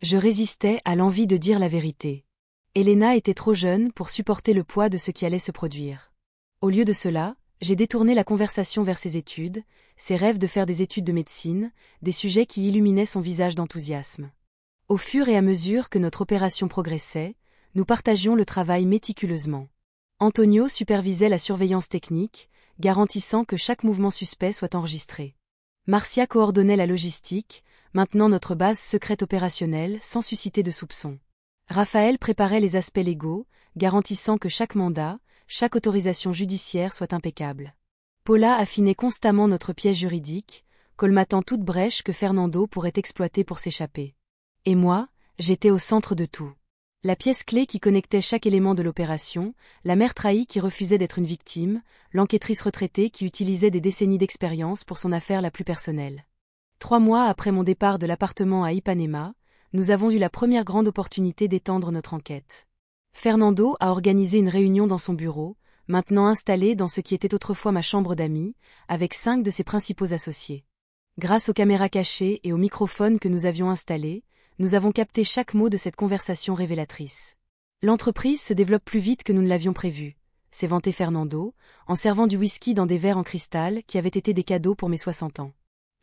Je résistais à l'envie de dire la vérité. Elena était trop jeune pour supporter le poids de ce qui allait se produire. Au lieu de cela, j'ai détourné la conversation vers ses études, ses rêves de faire des études de médecine, des sujets qui illuminaient son visage d'enthousiasme. Au fur et à mesure que notre opération progressait, nous partagions le travail méticuleusement. Antonio supervisait la surveillance technique, garantissant que chaque mouvement suspect soit enregistré. Marcia coordonnait la logistique, maintenant notre base secrète opérationnelle sans susciter de soupçons. Raphaël préparait les aspects légaux, garantissant que chaque mandat, chaque autorisation judiciaire soit impeccable. Paula affinait constamment notre piège juridique, colmatant toute brèche que Fernando pourrait exploiter pour s'échapper. Et moi, j'étais au centre de tout. La pièce clé qui connectait chaque élément de l'opération, la mère trahie qui refusait d'être une victime, l'enquêtrice retraitée qui utilisait des décennies d'expérience pour son affaire la plus personnelle. 3 mois après mon départ de l'appartement à Ipanema, nous avons eu la première grande opportunité d'étendre notre enquête. Fernando a organisé une réunion dans son bureau, maintenant installé dans ce qui était autrefois ma chambre d'amis, avec 5 de ses principaux associés. Grâce aux caméras cachées et aux microphones que nous avions installés, nous avons capté chaque mot de cette conversation révélatrice. L'entreprise se développe plus vite que nous ne l'avions prévu, s'est vanté Fernando, en servant du whisky dans des verres en cristal qui avaient été des cadeaux pour mes 60 ans.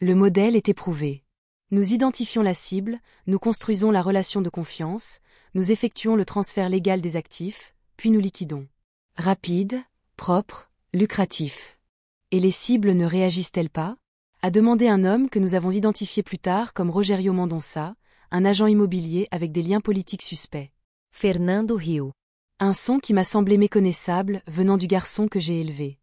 Le modèle est éprouvé. Nous identifions la cible, nous construisons la relation de confiance, nous effectuons le transfert légal des actifs, puis nous liquidons. Rapide, propre, lucratif. Et les cibles ne réagissent-elles pas ? A demandé un homme que nous avons identifié plus tard comme Rogerio Mendonça, un agent immobilier avec des liens politiques suspects. Fernando riu. Un son qui m'a semblé méconnaissable venant du garçon que j'ai élevé.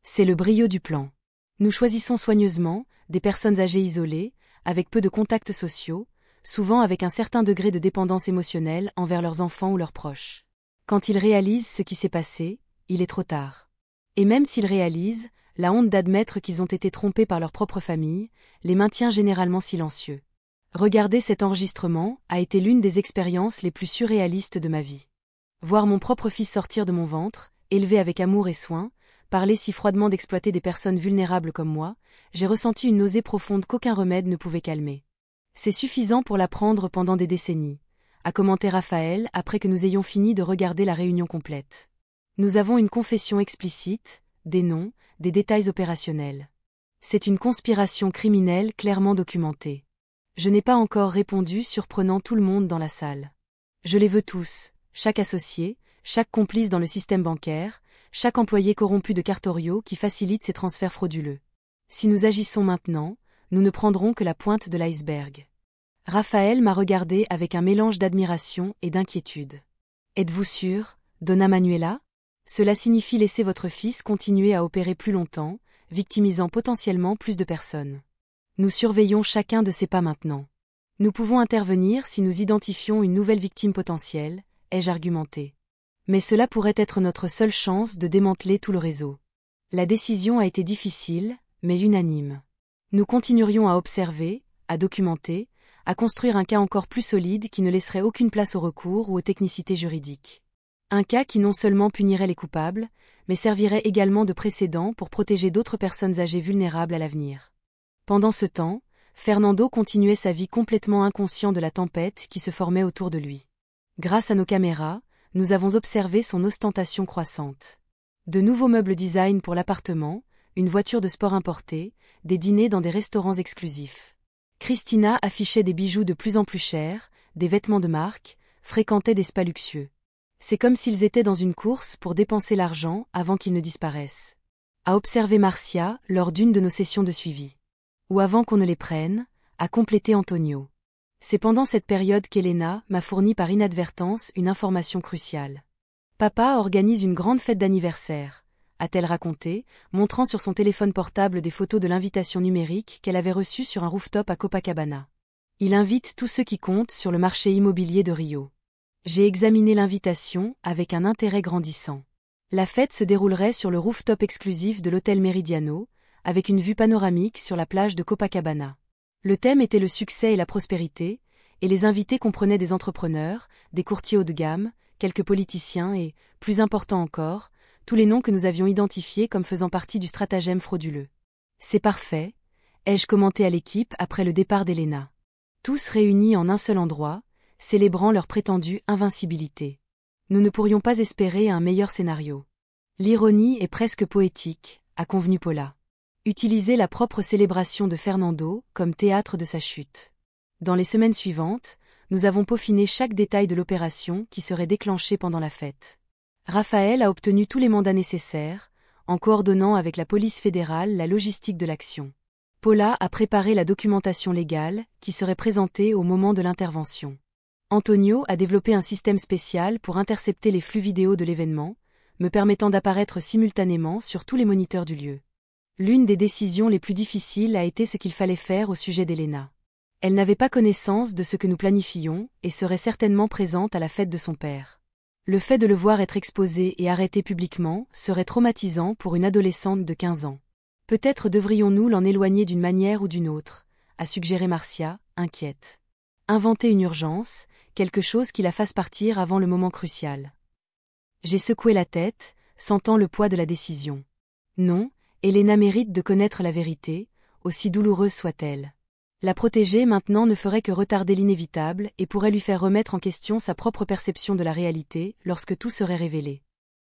C'est le brio du plan. Nous choisissons soigneusement des personnes âgées isolées, avec peu de contacts sociaux, souvent avec un certain degré de dépendance émotionnelle envers leurs enfants ou leurs proches. Quand ils réalisent ce qui s'est passé, il est trop tard. Et même s'ils réalisent, la honte d'admettre qu'ils ont été trompés par leur propre famille les maintient généralement silencieux. Regarder cet enregistrement a été l'une des expériences les plus surréalistes de ma vie. Voir mon propre fils sortir de mon ventre, élevé avec amour et soin, parler si froidement d'exploiter des personnes vulnérables comme moi, j'ai ressenti une nausée profonde qu'aucun remède ne pouvait calmer. C'est suffisant pour l'apprendre pendant des décennies, a commenté Raphaël après que nous ayons fini de regarder la réunion complète. Nous avons une confession explicite, des noms, des détails opérationnels. C'est une conspiration criminelle clairement documentée. Je n'ai pas encore répondu, surprenant tout le monde dans la salle. Je les veux tous, chaque associé, chaque complice dans le système bancaire, chaque employé corrompu de Cartorio qui facilite ces transferts frauduleux. Si nous agissons maintenant, nous ne prendrons que la pointe de l'iceberg. Raphaël m'a regardé avec un mélange d'admiration et d'inquiétude. Êtes-vous sûr, Donna Manuela ? Cela signifie laisser votre fils continuer à opérer plus longtemps, victimisant potentiellement plus de personnes. Nous surveillons chacun de ces pas maintenant. Nous pouvons intervenir si nous identifions une nouvelle victime potentielle, ai-je argumenté. Mais cela pourrait être notre seule chance de démanteler tout le réseau. La décision a été difficile, mais unanime. Nous continuerions à observer, à documenter, à construire un cas encore plus solide qui ne laisserait aucune place au recours ou aux technicités juridiques. Un cas qui non seulement punirait les coupables, mais servirait également de précédent pour protéger d'autres personnes âgées vulnérables à l'avenir. Pendant ce temps, Fernando continuait sa vie complètement inconscient de la tempête qui se formait autour de lui. Grâce à nos caméras, nous avons observé son ostentation croissante. De nouveaux meubles design pour l'appartement, une voiture de sport importée, des dîners dans des restaurants exclusifs. Christina affichait des bijoux de plus en plus chers, des vêtements de marque, fréquentait des spas luxueux. C'est comme s'ils étaient dans une course pour dépenser l'argent avant qu'ils ne disparaissent. A observé Marcia lors d'une de nos sessions de suivi. Ou avant qu'on ne les prenne, a complété Antonio. C'est pendant cette période qu'Elena m'a fourni par inadvertance une information cruciale. Papa organise une grande fête d'anniversaire, a-t-elle raconté, montrant sur son téléphone portable des photos de l'invitation numérique qu'elle avait reçue sur un rooftop à Copacabana. Il invite tous ceux qui comptent sur le marché immobilier de Rio. J'ai examiné l'invitation avec un intérêt grandissant. La fête se déroulerait sur le rooftop exclusif de l'hôtel Meridiano, avec une vue panoramique sur la plage de Copacabana. Le thème était le succès et la prospérité, et les invités comprenaient des entrepreneurs, des courtiers haut de gamme, quelques politiciens et, plus important encore, tous les noms que nous avions identifiés comme faisant partie du stratagème frauduleux. C'est parfait, ai-je commenté à l'équipe après le départ d'Elena. Tous réunis en un seul endroit, célébrant leur prétendue invincibilité. Nous ne pourrions pas espérer un meilleur scénario. L'ironie est presque poétique, a convenu Paula. Utiliser la propre célébration de Fernando comme théâtre de sa chute. Dans les semaines suivantes, nous avons peaufiné chaque détail de l'opération qui serait déclenchée pendant la fête. Raphaël a obtenu tous les mandats nécessaires, en coordonnant avec la police fédérale la logistique de l'action. Paula a préparé la documentation légale qui serait présentée au moment de l'intervention. Antonio a développé un système spécial pour intercepter les flux vidéo de l'événement, me permettant d'apparaître simultanément sur tous les moniteurs du lieu. L'une des décisions les plus difficiles a été ce qu'il fallait faire au sujet d'Elena. Elle n'avait pas connaissance de ce que nous planifions et serait certainement présente à la fête de son père. Le fait de le voir être exposé et arrêté publiquement serait traumatisant pour une adolescente de 15 ans. Peut-être devrions-nous l'en éloigner d'une manière ou d'une autre, a suggéré Marcia, inquiète. Inventer une urgence, quelque chose qui la fasse partir avant le moment crucial. J'ai secoué la tête, sentant le poids de la décision. Non, Elena mérite de connaître la vérité, aussi douloureuse soit-elle. La protéger maintenant ne ferait que retarder l'inévitable et pourrait lui faire remettre en question sa propre perception de la réalité lorsque tout serait révélé.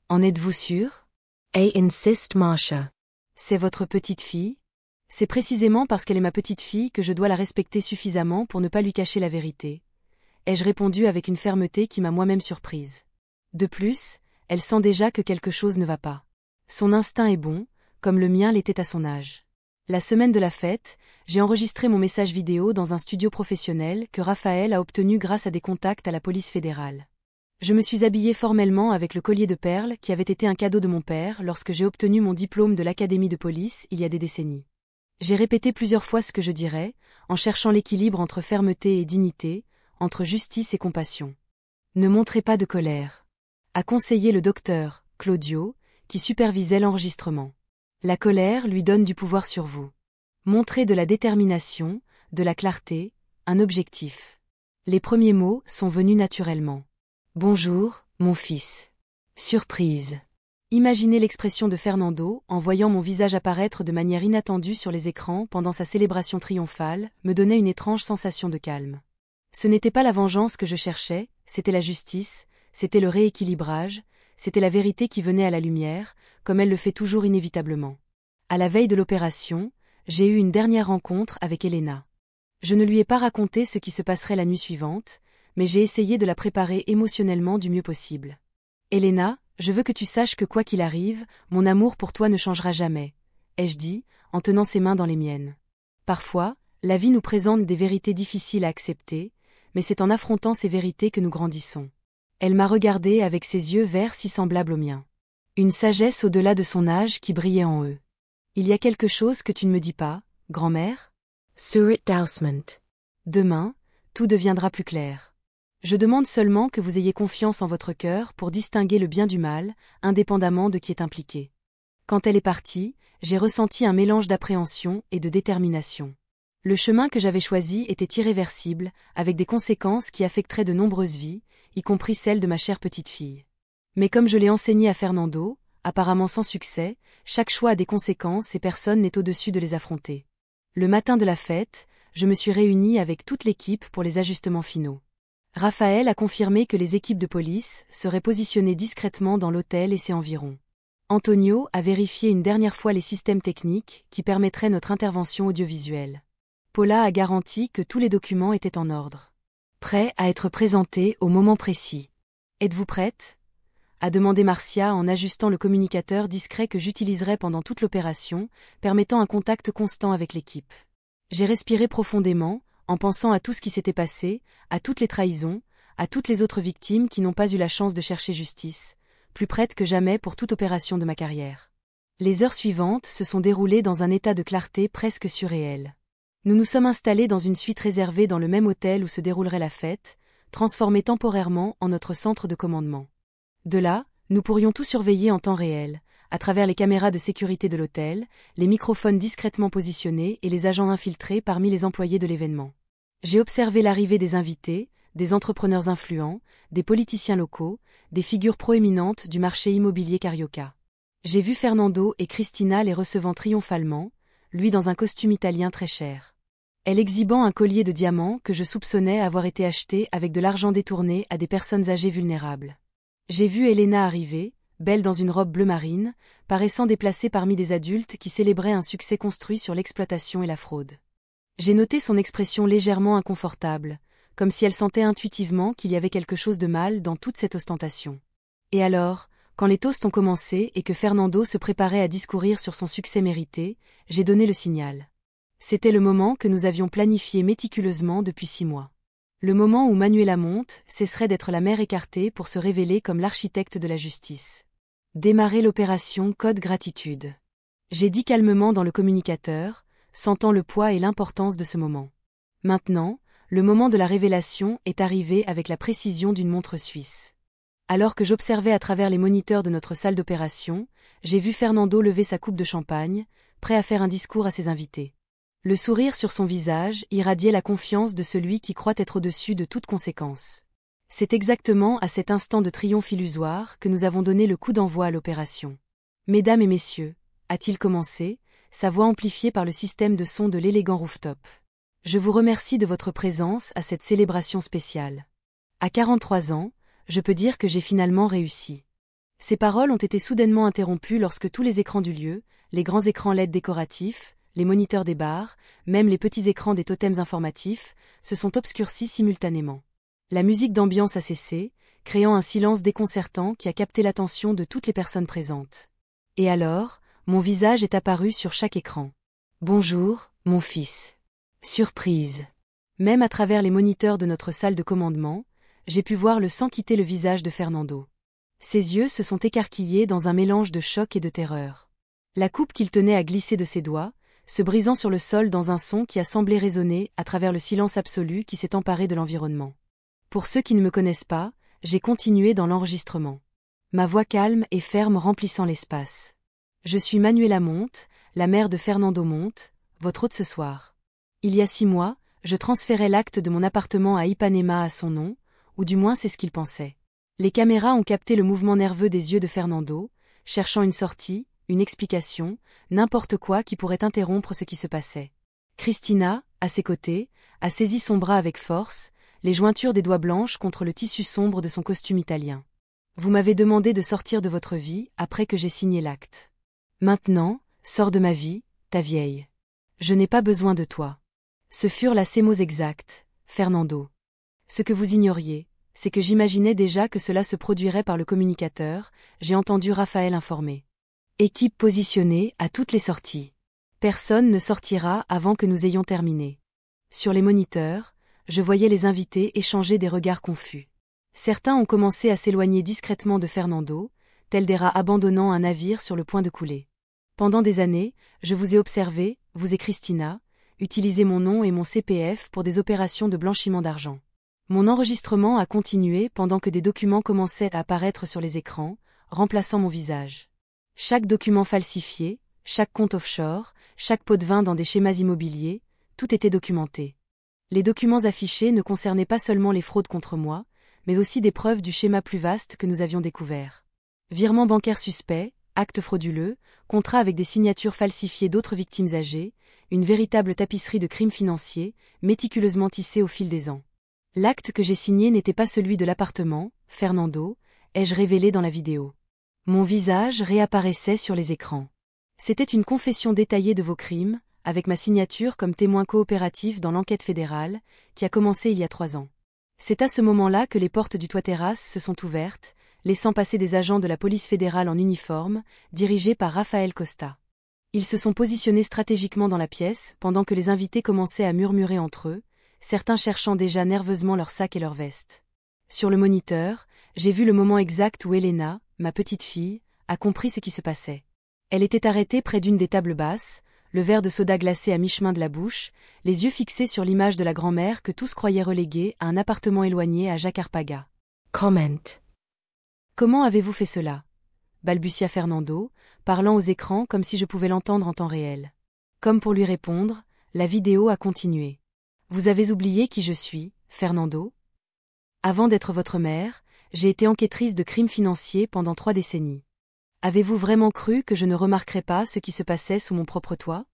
En êtes-vous sûr? I insist, Marcia. C'est votre petite fille? C'est précisément parce qu'elle est ma petite fille que je dois la respecter suffisamment pour ne pas lui cacher la vérité. Ai-je répondu avec une fermeté qui m'a moi-même surprise. De plus, elle sent déjà que quelque chose ne va pas. Son instinct est bon, comme le mien l'était à son âge. La semaine de la fête, j'ai enregistré mon message vidéo dans un studio professionnel que Raphaël a obtenu grâce à des contacts à la police fédérale. Je me suis habillée formellement avec le collier de perles qui avait été un cadeau de mon père lorsque j'ai obtenu mon diplôme de l'académie de police il y a des décennies. J'ai répété plusieurs fois ce que je dirais, en cherchant l'équilibre entre fermeté et dignité, entre justice et compassion. Ne montrez pas de colère, a conseillé le docteur, Claudio, qui supervisait l'enregistrement. La colère lui donne du pouvoir sur vous. Montrez de la détermination, de la clarté, un objectif. Les premiers mots sont venus naturellement. Bonjour, mon fils. Surprise. Imaginez l'expression de Fernando en voyant mon visage apparaître de manière inattendue sur les écrans pendant sa célébration triomphale, me donnait une étrange sensation de calme. Ce n'était pas la vengeance que je cherchais, c'était la justice, c'était le rééquilibrage, c'était la vérité qui venait à la lumière, comme elle le fait toujours inévitablement. À la veille de l'opération, j'ai eu une dernière rencontre avec Elena. Je ne lui ai pas raconté ce qui se passerait la nuit suivante, mais j'ai essayé de la préparer émotionnellement du mieux possible. Elena, je veux que tu saches que quoi qu'il arrive, mon amour pour toi ne changera jamais, ai-je dit, en tenant ses mains dans les miennes. Parfois, la vie nous présente des vérités difficiles à accepter, mais c'est en affrontant ces vérités que nous grandissons. Elle m'a regardé avec ses yeux verts si semblables aux miens. Une sagesse au-delà de son âge qui brillait en eux. Il y a quelque chose que tu ne me dis pas, grand-mère? Surit Dousement. Demain, tout deviendra plus clair. Je demande seulement que vous ayez confiance en votre cœur pour distinguer le bien du mal, indépendamment de qui est impliqué. Quand elle est partie, j'ai ressenti un mélange d'appréhension et de détermination. Le chemin que j'avais choisi était irréversible, avec des conséquences qui affecteraient de nombreuses vies, y compris celle de ma chère petite fille. Mais comme je l'ai enseigné à Fernando, apparemment sans succès, chaque choix a des conséquences et personne n'est au-dessus de les affronter. Le matin de la fête, je me suis réunie avec toute l'équipe pour les ajustements finaux. Raphaël a confirmé que les équipes de police seraient positionnées discrètement dans l'hôtel et ses environs. Antonio a vérifié une dernière fois les systèmes techniques qui permettraient notre intervention audiovisuelle. Paula a garanti que tous les documents étaient en ordre. Prêts à être présentés au moment précis. Êtes-vous prête? A demandé Marcia en ajustant le communicateur discret que j'utiliserai pendant toute l'opération, permettant un contact constant avec l'équipe. J'ai respiré profondément, en pensant à tout ce qui s'était passé, à toutes les trahisons, à toutes les autres victimes qui n'ont pas eu la chance de chercher justice, plus prête que jamais pour toute opération de ma carrière. Les heures suivantes se sont déroulées dans un état de clarté presque surréel. Nous nous sommes installés dans une suite réservée dans le même hôtel où se déroulerait la fête, transformée temporairement en notre centre de commandement. De là, nous pourrions tout surveiller en temps réel, à travers les caméras de sécurité de l'hôtel, les microphones discrètement positionnés et les agents infiltrés parmi les employés de l'événement. J'ai observé l'arrivée des invités, des entrepreneurs influents, des politiciens locaux, des figures proéminentes du marché immobilier carioca. J'ai vu Fernando et Cristina les recevant triomphalement, lui dans un costume italien très cher. Elle exhibant un collier de diamants que je soupçonnais avoir été acheté avec de l'argent détourné à des personnes âgées vulnérables. J'ai vu Elena arriver, belle dans une robe bleu marine, paraissant déplacée parmi des adultes qui célébraient un succès construit sur l'exploitation et la fraude. J'ai noté son expression légèrement inconfortable, comme si elle sentait intuitivement qu'il y avait quelque chose de mal dans toute cette ostentation. Et alors, quand les toasts ont commencé et que Fernando se préparait à discourir sur son succès mérité, j'ai donné le signal. C'était le moment que nous avions planifié méticuleusement depuis 6 mois. Le moment où Manuela Monte cesserait d'être la mère écartée pour se révéler comme l'architecte de la justice. Démarrer l'opération Code Gratitude. J'ai dit calmement dans le communicateur, sentant le poids et l'importance de ce moment. Maintenant, le moment de la révélation est arrivé avec la précision d'une montre suisse. Alors que j'observais à travers les moniteurs de notre salle d'opération, j'ai vu Fernando lever sa coupe de champagne, prêt à faire un discours à ses invités. Le sourire sur son visage irradiait la confiance de celui qui croit être au-dessus de toute conséquence. C'est exactement à cet instant de triomphe illusoire que nous avons donné le coup d'envoi à l'opération. Mesdames et messieurs, a-t-il commencé, sa voix amplifiée par le système de son de l'élégant rooftop. Je vous remercie de votre présence à cette célébration spéciale. À 43 ans, je peux dire que j'ai finalement réussi. Ces paroles ont été soudainement interrompues lorsque tous les écrans du lieu, les grands écrans LED décoratifs, les moniteurs des bars, même les petits écrans des totems informatifs, se sont obscurcis simultanément. La musique d'ambiance a cessé, créant un silence déconcertant qui a capté l'attention de toutes les personnes présentes. Et alors, mon visage est apparu sur chaque écran. Bonjour, mon fils. Surprise. Même à travers les moniteurs de notre salle de commandement, j'ai pu voir le sang quitter le visage de Fernando. Ses yeux se sont écarquillés dans un mélange de choc et de terreur. La coupe qu'il tenait a glissé de ses doigts, se brisant sur le sol dans un son qui a semblé résonner à travers le silence absolu qui s'est emparé de l'environnement. Pour ceux qui ne me connaissent pas, j'ai continué dans l'enregistrement. Ma voix calme et ferme remplissant l'espace. Je suis Manuela Monte, la mère de Fernando Monte, votre hôte ce soir. Il y a 6 mois, je transférais l'acte de mon appartement à Ipanema à son nom, ou du moins c'est ce qu'il pensait. Les caméras ont capté le mouvement nerveux des yeux de Fernando, cherchant une sortie, une explication, n'importe quoi qui pourrait interrompre ce qui se passait. Christina, à ses côtés, a saisi son bras avec force, les jointures des doigts blanches contre le tissu sombre de son costume italien. Vous m'avez demandé de sortir de votre vie après que j'ai signé l'acte. Maintenant, sors de ma vie, ta vieille. Je n'ai pas besoin de toi. Ce furent là ces mots exacts, Fernando. Ce que vous ignoriez, c'est que j'imaginais déjà que cela se produirait par le communicateur, j'ai entendu Raphaël informer. Équipe positionnée à toutes les sorties. Personne ne sortira avant que nous ayons terminé. Sur les moniteurs, je voyais les invités échanger des regards confus. Certains ont commencé à s'éloigner discrètement de Fernando, tels des rats abandonnant un navire sur le point de couler. Pendant des années, je vous ai observé, vous et Christina, utiliser mon nom et mon CPF pour des opérations de blanchiment d'argent. Mon enregistrement a continué pendant que des documents commençaient à apparaître sur les écrans, remplaçant mon visage. Chaque document falsifié, chaque compte offshore, chaque pot de vin dans des schémas immobiliers, tout était documenté. Les documents affichés ne concernaient pas seulement les fraudes contre moi, mais aussi des preuves du schéma plus vaste que nous avions découvert. Virements bancaires suspects, actes frauduleux, contrats avec des signatures falsifiées d'autres victimes âgées, une véritable tapisserie de crimes financiers, méticuleusement tissée au fil des ans. L'acte que j'ai signé n'était pas celui de l'appartement, Fernando, ai-je révélé dans la vidéo. Mon visage réapparaissait sur les écrans. C'était une confession détaillée de vos crimes, avec ma signature comme témoin coopératif dans l'enquête fédérale, qui a commencé il y a 3 ans. C'est à ce moment-là que les portes du toit-terrasse se sont ouvertes, laissant passer des agents de la police fédérale en uniforme, dirigés par Raphaël Costa. Ils se sont positionnés stratégiquement dans la pièce, pendant que les invités commençaient à murmurer entre eux, certains cherchant déjà nerveusement leurs sacs et leurs vestes. Sur le moniteur, j'ai vu le moment exact où Elena, ma petite fille, a compris ce qui se passait. Elle était arrêtée près d'une des tables basses, le verre de soda glacé à mi-chemin de la bouche, les yeux fixés sur l'image de la grand-mère que tous croyaient reléguée à un appartement éloigné à Jacarpaga. Comment. Comment avez-vous fait cela? Balbutia Fernando, parlant aux écrans comme si je pouvais l'entendre en temps réel. Comme pour lui répondre, la vidéo a continué. Vous avez oublié qui je suis, Fernando? Avant d'être votre mère, j'ai été enquêtrice de crimes financiers pendant 3 décennies. Avez-vous vraiment cru que je ne remarquerais pas ce qui se passait sous mon propre toit?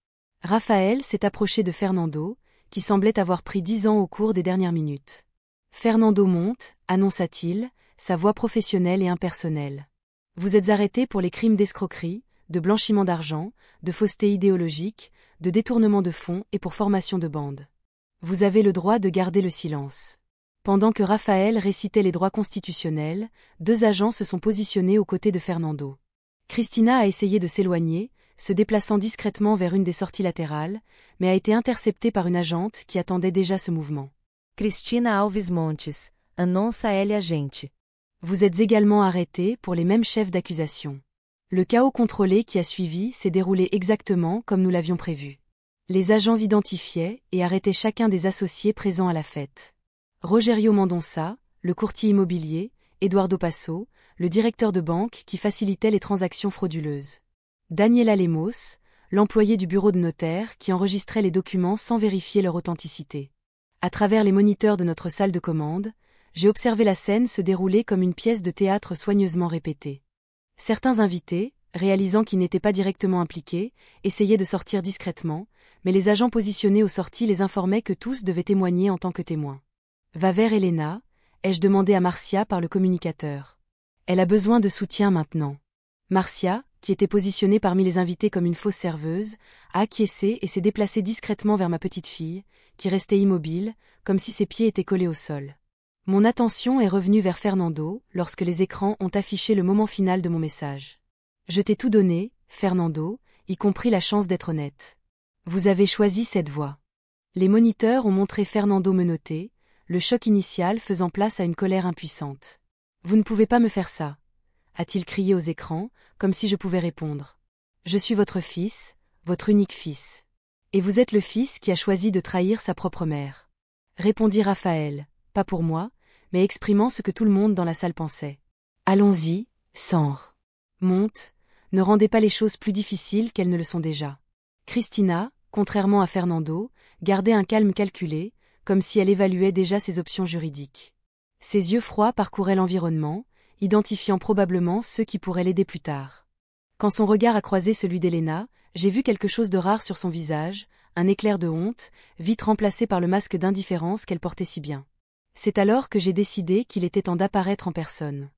Raphaël s'est approché de Fernando, qui semblait avoir pris 10 ans au cours des dernières minutes. Fernando monte, annonça-t-il, sa voix professionnelle et impersonnelle. Vous êtes arrêté pour les crimes d'escroquerie, de blanchiment d'argent, de fausseté idéologique, de détournement de fonds et pour formation de bande. Vous avez le droit de garder le silence. Pendant que Raphaël récitait les droits constitutionnels, 2 agents se sont positionnés aux côtés de Fernando. Christina a essayé de s'éloigner, se déplaçant discrètement vers une des sorties latérales, mais a été interceptée par une agente qui attendait déjà ce mouvement. Cristina Alves Montes, annonça elle agente. Vous êtes également arrêté pour les mêmes chefs d'accusation. Le chaos contrôlé qui a suivi s'est déroulé exactement comme nous l'avions prévu. Les agents identifiaient et arrêtaient chacun des associés présents à la fête. Rogerio Mendonça, le courtier immobilier, Eduardo Passo, le directeur de banque qui facilitait les transactions frauduleuses. Daniela Lemos, l'employé du bureau de notaire qui enregistrait les documents sans vérifier leur authenticité. À travers les moniteurs de notre salle de commande, j'ai observé la scène se dérouler comme une pièce de théâtre soigneusement répétée. Certains invités, réalisant qu'ils n'étaient pas directement impliqués, essayaient de sortir discrètement, mais les agents positionnés aux sorties les informaient que tous devaient témoigner en tant que témoins. Va vers Elena, ai-je demandé à Marcia par le communicateur. Elle a besoin de soutien maintenant. Marcia, qui était positionnée parmi les invités comme une fausse serveuse, a acquiescé et s'est déplacée discrètement vers ma petite fille, qui restait immobile, comme si ses pieds étaient collés au sol. Mon attention est revenue vers Fernando lorsque les écrans ont affiché le moment final de mon message. Je t'ai tout donné, Fernando, y compris la chance d'être honnête. Vous avez choisi cette voie. Les moniteurs ont montré Fernando menotté, le choc initial faisant place à une colère impuissante. Vous ne pouvez pas me faire ça, a-t-il crié aux écrans, comme si je pouvais répondre. Je suis votre fils, votre unique fils. Et vous êtes le fils qui a choisi de trahir sa propre mère. Répondit Raphaël, pas pour moi, mais exprimant ce que tout le monde dans la salle pensait. Allons-y, Sandre. Monte, ne rendez pas les choses plus difficiles qu'elles ne le sont déjà. Christina, contrairement à Fernando, gardait un calme calculé, comme si elle évaluait déjà ses options juridiques. Ses yeux froids parcouraient l'environnement, identifiant probablement ceux qui pourraient l'aider plus tard. Quand son regard a croisé celui d'Elena, j'ai vu quelque chose de rare sur son visage, un éclair de honte, vite remplacé par le masque d'indifférence qu'elle portait si bien. C'est alors que j'ai décidé qu'il était temps d'apparaître en personne.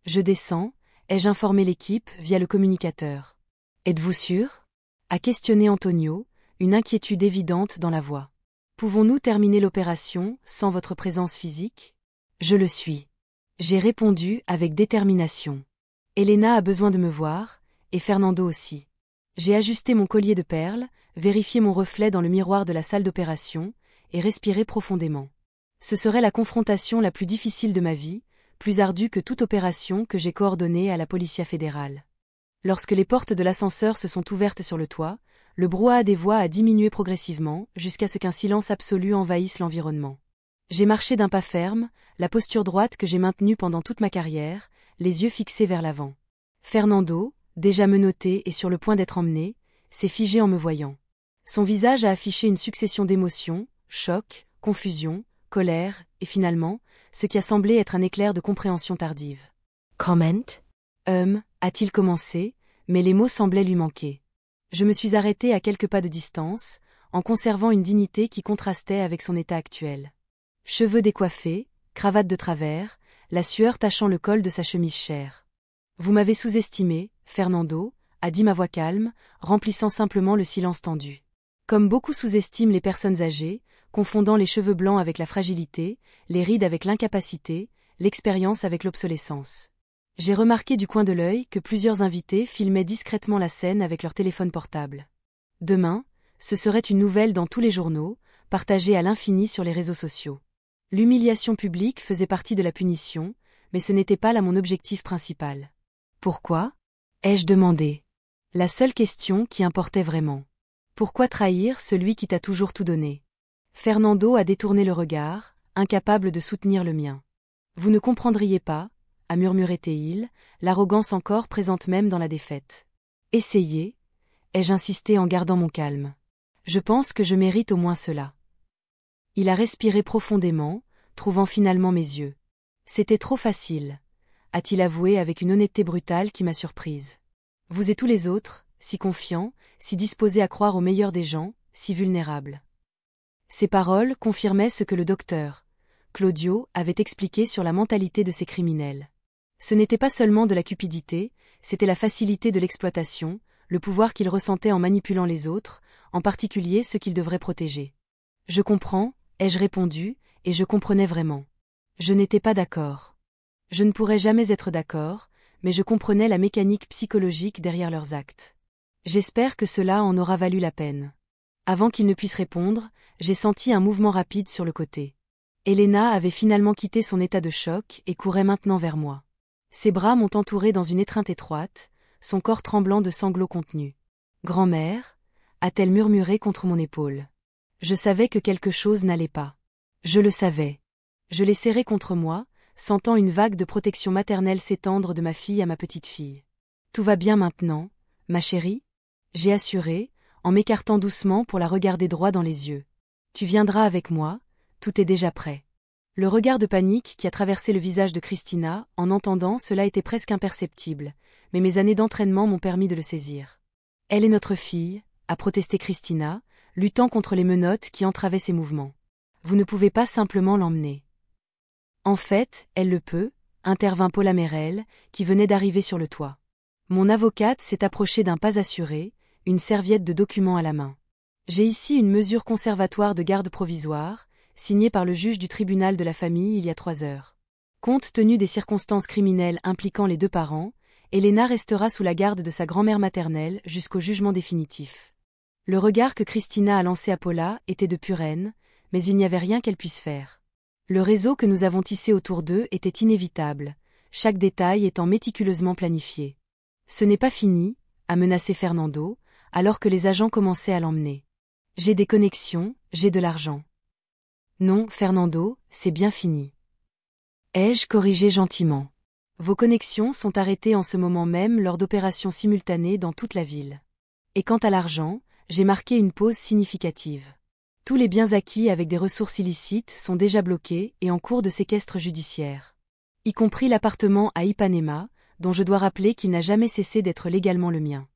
Je descends, ai-je informé l'équipe via le communicateur. Êtes-vous sûr ? A questionné Antonio, une inquiétude évidente dans la voix. Pouvons-nous terminer l'opération sans votre présence physique ? Je le suis. J'ai répondu avec détermination. Elena a besoin de me voir, et Fernando aussi. J'ai ajusté mon collier de perles, vérifié mon reflet dans le miroir de la salle d'opération, et respiré profondément. Ce serait la confrontation la plus difficile de ma vie, plus ardue que toute opération que j'ai coordonnée à la Policia fédérale. Lorsque les portes de l'ascenseur se sont ouvertes sur le toit, le brouhaha des voix a diminué progressivement jusqu'à ce qu'un silence absolu envahisse l'environnement. J'ai marché d'un pas ferme, la posture droite que j'ai maintenue pendant toute ma carrière, les yeux fixés vers l'avant. Fernando, déjà menotté et sur le point d'être emmené, s'est figé en me voyant. Son visage a affiché une succession d'émotions, choc, confusion, colère, et finalement, ce qui a semblé être un éclair de compréhension tardive. Comment? A-t-il commencé, mais les mots semblaient lui manquer. Je me suis arrêtée à quelques pas de distance, en conservant une dignité qui contrastait avec son état actuel. Cheveux décoiffés, cravate de travers, la sueur tachant le col de sa chemise chère. Vous m'avez sous-estimé, Fernando, a dit ma voix calme, remplissant simplement le silence tendu. Comme beaucoup sous-estiment les personnes âgées, confondant les cheveux blancs avec la fragilité, les rides avec l'incapacité, l'expérience avec l'obsolescence. J'ai remarqué du coin de l'œil que plusieurs invités filmaient discrètement la scène avec leur téléphone portable. Demain, ce serait une nouvelle dans tous les journaux, partagée à l'infini sur les réseaux sociaux. L'humiliation publique faisait partie de la punition, mais ce n'était pas là mon objectif principal. Pourquoi ? Ai-je demandé. La seule question qui importait vraiment. Pourquoi trahir celui qui t'a toujours tout donné ? Fernando a détourné le regard, incapable de soutenir le mien. Vous ne comprendriez pas, a murmuré Théil, l'arrogance encore présente même dans la défaite. Essayez, ai-je insisté en gardant mon calme. Je pense que je mérite au moins cela. Il a respiré profondément, trouvant finalement mes yeux. C'était trop facile, a-t-il avoué avec une honnêteté brutale qui m'a surprise. Vous et tous les autres, si confiant, si disposé à croire au meilleur des gens, si vulnérable. Ces paroles confirmaient ce que le docteur, Claudio, avait expliqué sur la mentalité de ces criminels. Ce n'était pas seulement de la cupidité, c'était la facilité de l'exploitation, le pouvoir qu'ils ressentaient en manipulant les autres, en particulier ceux qu'ils devraient protéger. Je comprends, ai-je répondu, et je comprenais vraiment. Je n'étais pas d'accord. Je ne pourrais jamais être d'accord, mais je comprenais la mécanique psychologique derrière leurs actes. J'espère que cela en aura valu la peine. Avant qu'il ne puisse répondre, j'ai senti un mouvement rapide sur le côté. Elena avait finalement quitté son état de choc et courait maintenant vers moi. Ses bras m'ont entouré dans une étreinte étroite, son corps tremblant de sanglots contenus. « Grand-mère » a-t-elle murmuré contre mon épaule. Je savais que quelque chose n'allait pas. Je le savais. Je l'ai serré contre moi, sentant une vague de protection maternelle s'étendre de ma fille à ma petite-fille. « Tout va bien maintenant, ma chérie ?» J'ai assuré, en m'écartant doucement pour la regarder droit dans les yeux. « Tu viendras avec moi, tout est déjà prêt. » Le regard de panique qui a traversé le visage de Christina, en entendant cela était presque imperceptible, mais mes années d'entraînement m'ont permis de le saisir. « Elle est notre fille », a protesté Christina, luttant contre les menottes qui entravaient ses mouvements. « Vous ne pouvez pas simplement l'emmener. » « En fait, elle le peut », intervint Paula Merel, qui venait d'arriver sur le toit. Mon avocate s'est approchée d'un pas assuré, une serviette de documents à la main. « J'ai ici une mesure conservatoire de garde provisoire, signée par le juge du tribunal de la famille il y a 3 heures. Compte tenu des circonstances criminelles impliquant les 2 parents, Elena restera sous la garde de sa grand-mère maternelle jusqu'au jugement définitif. » Le regard que Christina a lancé à Paula était de pure haine, mais il n'y avait rien qu'elle puisse faire. Le réseau que nous avons tissé autour d'eux était inévitable, chaque détail étant méticuleusement planifié. « Ce n'est pas fini », a menacé Fernando, alors que les agents commençaient à l'emmener. « J'ai des connexions, j'ai de l'argent. » « Non, Fernando, c'est bien fini. » Ai-je corrigé gentiment. « Vos connexions sont arrêtées en ce moment même lors d'opérations simultanées dans toute la ville. Et quant à l'argent, j'ai marqué une pause significative. Tous les biens acquis avec des ressources illicites sont déjà bloqués et en cours de séquestre judiciaire. Y compris l'appartement à Ipanema, dont je dois rappeler qu'il n'a jamais cessé d'être légalement le mien. »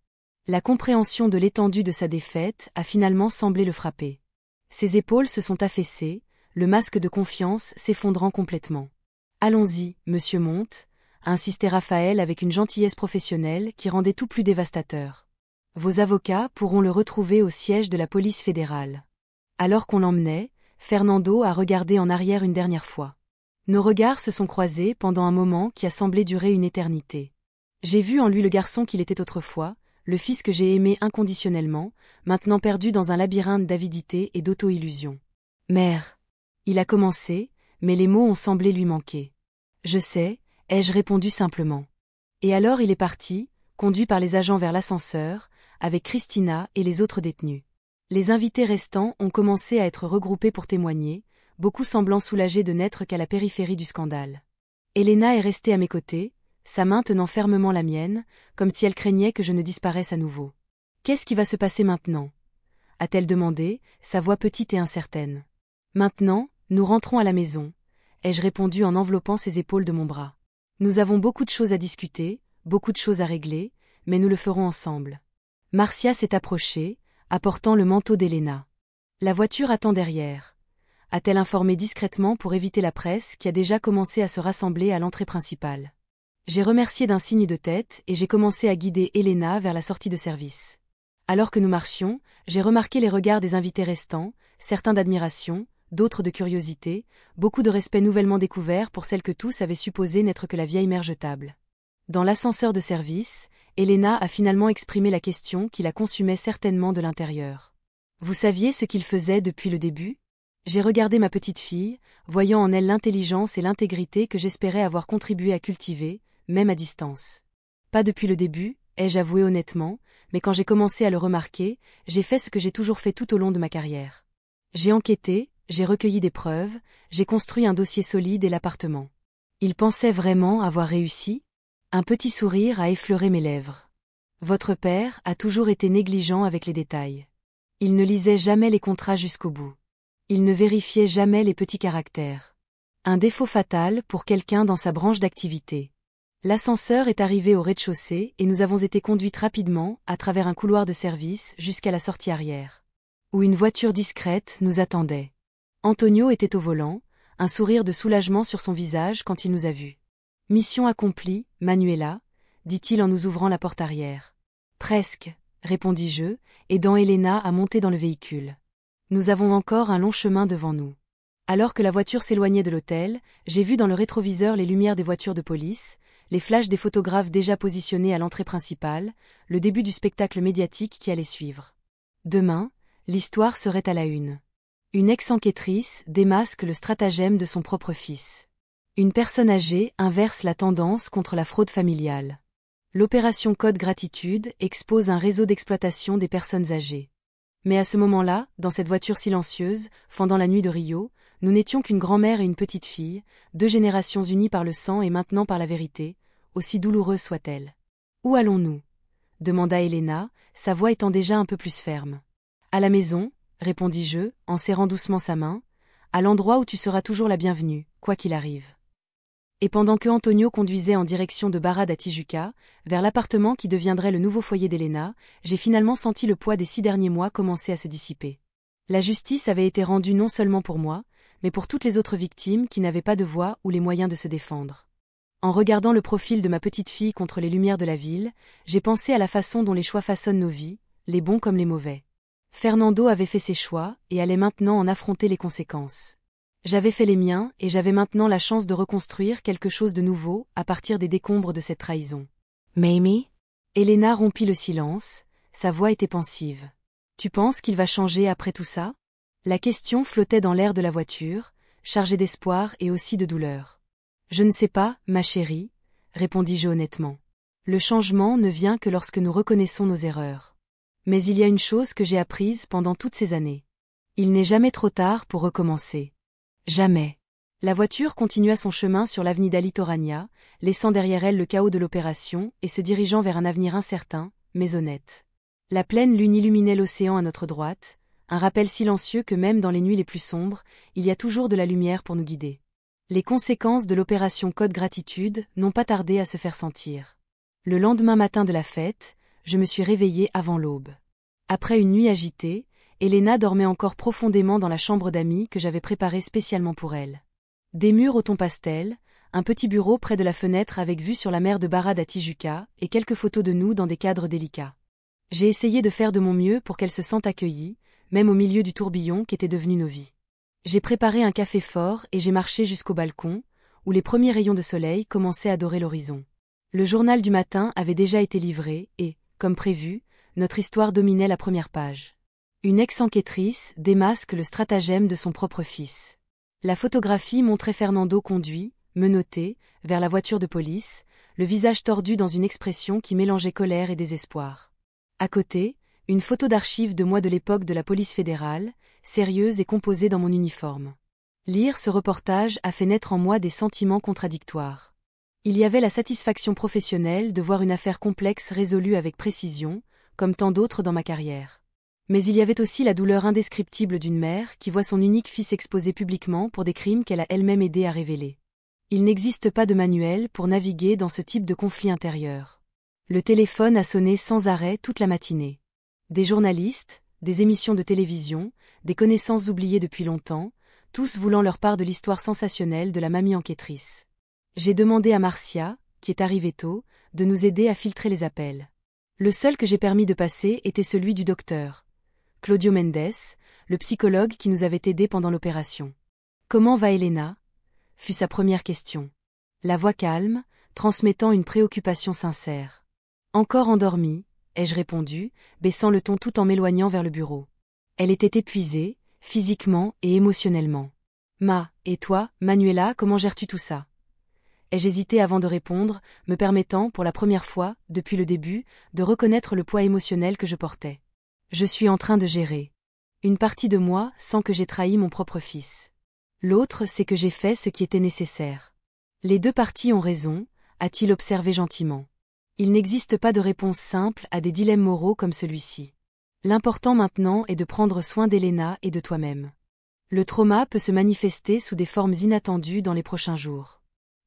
La compréhension de l'étendue de sa défaite a finalement semblé le frapper. Ses épaules se sont affaissées, le masque de confiance s'effondrant complètement. « Allons-y, monsieur Monte », a insisté Raphaël avec une gentillesse professionnelle qui rendait tout plus dévastateur. « Vos avocats pourront le retrouver au siège de la police fédérale. » Alors qu'on l'emmenait, Fernando a regardé en arrière une dernière fois. Nos regards se sont croisés pendant un moment qui a semblé durer une éternité. J'ai vu en lui le garçon qu'il était autrefois, le fils que j'ai aimé inconditionnellement, maintenant perdu dans un labyrinthe d'avidité et d'auto-illusion. « Mère !» Il a commencé, mais les mots ont semblé lui manquer. « Je sais », ai-je répondu simplement. Et alors il est parti, conduit par les agents vers l'ascenseur, avec Christina et les autres détenus. Les invités restants ont commencé à être regroupés pour témoigner, beaucoup semblant soulagés de n'être qu'à la périphérie du scandale. Elena est restée à mes côtés, sa main tenant fermement la mienne, comme si elle craignait que je ne disparaisse à nouveau. « Qu'est-ce qui va se passer maintenant » a-t-elle demandé, sa voix petite et incertaine. « Maintenant, nous rentrons à la maison », ai-je répondu en enveloppant ses épaules de mon bras. « Nous avons beaucoup de choses à discuter, beaucoup de choses à régler, mais nous le ferons ensemble. » Marcia s'est approchée, apportant le manteau d'Elena. « La voiture attend derrière », a-t-elle informé discrètement pour éviter la presse qui a déjà commencé à se rassembler à l'entrée principale. J'ai remercié d'un signe de tête et j'ai commencé à guider Elena vers la sortie de service. Alors que nous marchions, j'ai remarqué les regards des invités restants, certains d'admiration, d'autres de curiosité, beaucoup de respect nouvellement découvert pour celle que tous avaient supposé n'être que la vieille mère jetable. Dans l'ascenseur de service, Elena a finalement exprimé la question qui la consumait certainement de l'intérieur. « Vous saviez ce qu'il faisait depuis le début ?» J'ai regardé ma petite fille, voyant en elle l'intelligence et l'intégrité que j'espérais avoir contribué à cultiver, même à distance. « Pas depuis le début », ai-je avoué honnêtement, mais quand j'ai commencé à le remarquer, j'ai fait ce que j'ai toujours fait tout au long de ma carrière. J'ai enquêté, j'ai recueilli des preuves, j'ai construit un dossier solide et l'appartement. Il pensait vraiment avoir réussi ? Un petit sourire a effleuré mes lèvres. Votre père a toujours été négligent avec les détails. Il ne lisait jamais les contrats jusqu'au bout. Il ne vérifiait jamais les petits caractères. Un défaut fatal pour quelqu'un dans sa branche d'activité. L'ascenseur est arrivé au rez-de-chaussée et nous avons été conduites rapidement, à travers un couloir de service, jusqu'à la sortie arrière, où une voiture discrète nous attendait. Antonio était au volant, un sourire de soulagement sur son visage quand il nous a vus. « Mission accomplie, Manuela », dit-il en nous ouvrant la porte arrière. « Presque », répondis-je, aidant Elena à monter dans le véhicule. Nous avons encore un long chemin devant nous. Alors que la voiture s'éloignait de l'hôtel, j'ai vu dans le rétroviseur les lumières des voitures de police, les flashs des photographes déjà positionnés à l'entrée principale, le début du spectacle médiatique qui allait suivre. Demain, l'histoire serait à la une. Une ex-enquêtrice démasque le stratagème de son propre fils. Une personne âgée inverse la tendance contre la fraude familiale. L'opération Code Gratitude expose un réseau d'exploitation des personnes âgées. Mais à ce moment-là, dans cette voiture silencieuse, fendant la nuit de Rio, nous n'étions qu'une grand-mère et une petite fille, 2 générations unies par le sang et maintenant par la vérité, aussi douloureuse soit-elle. « Où allons-nous » demanda Elena, sa voix étant déjà un peu plus ferme. « À la maison » répondis-je, en serrant doucement sa main, « à l'endroit où tu seras toujours la bienvenue, quoi qu'il arrive. » Et pendant que Antonio conduisait en direction de Barra da Tijuca, vers l'appartement qui deviendrait le nouveau foyer d'Elena, j'ai finalement senti le poids des 6 derniers mois commencer à se dissiper. La justice avait été rendue non seulement pour moi, mais pour toutes les autres victimes qui n'avaient pas de voix ou les moyens de se défendre. En regardant le profil de ma petite fille contre les lumières de la ville, j'ai pensé à la façon dont les choix façonnent nos vies, les bons comme les mauvais. Fernando avait fait ses choix et allait maintenant en affronter les conséquences. J'avais fait les miens et j'avais maintenant la chance de reconstruire quelque chose de nouveau à partir des décombres de cette trahison. « Mamie ?» Elena rompit le silence, sa voix était pensive. « Tu penses qu'il va changer après tout ça ?» La question flottait dans l'air de la voiture, chargée d'espoir et aussi de douleur. « Je ne sais pas, ma chérie, » répondis-je honnêtement. Le changement ne vient que lorsque nous reconnaissons nos erreurs. Mais il y a une chose que j'ai apprise pendant toutes ces années. Il n'est jamais trop tard pour recommencer. Jamais. La voiture continua son chemin sur l'avenida Litorania, laissant derrière elle le chaos de l'opération et se dirigeant vers un avenir incertain, mais honnête. La pleine lune illuminait l'océan à notre droite, un rappel silencieux que même dans les nuits les plus sombres, il y a toujours de la lumière pour nous guider. Les conséquences de l'opération Code Gratitude n'ont pas tardé à se faire sentir. Le lendemain matin de la fête, je me suis réveillée avant l'aube. Après une nuit agitée, Elena dormait encore profondément dans la chambre d'amis que j'avais préparée spécialement pour elle. Des murs au ton pastel, un petit bureau près de la fenêtre avec vue sur la mer de Barra da Tijuca et quelques photos de nous dans des cadres délicats. J'ai essayé de faire de mon mieux pour qu'elle se sente accueillie, même au milieu du tourbillon qu'étaient devenues nos vies. J'ai préparé un café fort et j'ai marché jusqu'au balcon, où les premiers rayons de soleil commençaient à dorer l'horizon. Le journal du matin avait déjà été livré et, comme prévu, notre histoire dominait la première page. Une ex-enquêtrice démasque le stratagème de son propre fils. La photographie montrait Fernando conduit, menotté, vers la voiture de police, le visage tordu dans une expression qui mélangeait colère et désespoir. À côté, une photo d'archives de moi de l'époque de la police fédérale, sérieuse et composée dans mon uniforme. Lire ce reportage a fait naître en moi des sentiments contradictoires. Il y avait la satisfaction professionnelle de voir une affaire complexe résolue avec précision, comme tant d'autres dans ma carrière. Mais il y avait aussi la douleur indescriptible d'une mère qui voit son unique fils exposé publiquement pour des crimes qu'elle a elle-même aidé à révéler. Il n'existe pas de manuel pour naviguer dans ce type de conflit intérieur. Le téléphone a sonné sans arrêt toute la matinée. Des journalistes, des émissions de télévision, des connaissances oubliées depuis longtemps, tous voulant leur part de l'histoire sensationnelle de la mamie enquêtrice. J'ai demandé à Marcia, qui est arrivée tôt, de nous aider à filtrer les appels. Le seul que j'ai permis de passer était celui du docteur Claudio Mendes, le psychologue qui nous avait aidés pendant l'opération. « Comment va Elena ?» fut sa première question. La voix calme, transmettant une préoccupation sincère. « Encore endormie ?» ai-je répondu, baissant le ton tout en m'éloignant vers le bureau. Elle était épuisée, physiquement et émotionnellement. « Et toi, Manuela, comment gères-tu tout ça ?» Ai-je hésité avant de répondre, me permettant, pour la première fois, depuis le début, de reconnaître le poids émotionnel que je portais. Je suis en train de gérer. Une partie de moi sent que j'ai trahi mon propre fils. L'autre c'est que j'ai fait ce qui était nécessaire. Les deux parties ont raison, a-t-il observé gentiment. Il n'existe pas de réponse simple à des dilemmes moraux comme celui-ci. L'important maintenant est de prendre soin d'Elena et de toi-même. Le trauma peut se manifester sous des formes inattendues dans les prochains jours.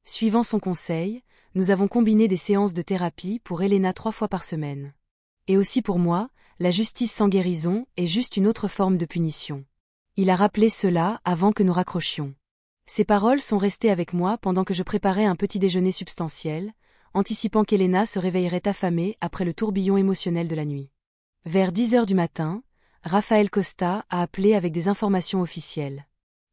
Suivant son conseil, nous avons combiné des séances de thérapie pour Elena 3 fois par semaine. Et aussi pour moi, la justice sans guérison est juste une autre forme de punition. Il a rappelé cela avant que nous raccrochions. Ces paroles sont restées avec moi pendant que je préparais un petit déjeuner substantiel, anticipant qu'Elena se réveillerait affamée après le tourbillon émotionnel de la nuit. Vers 10 heures du matin, Rafael Costa a appelé avec des informations officielles.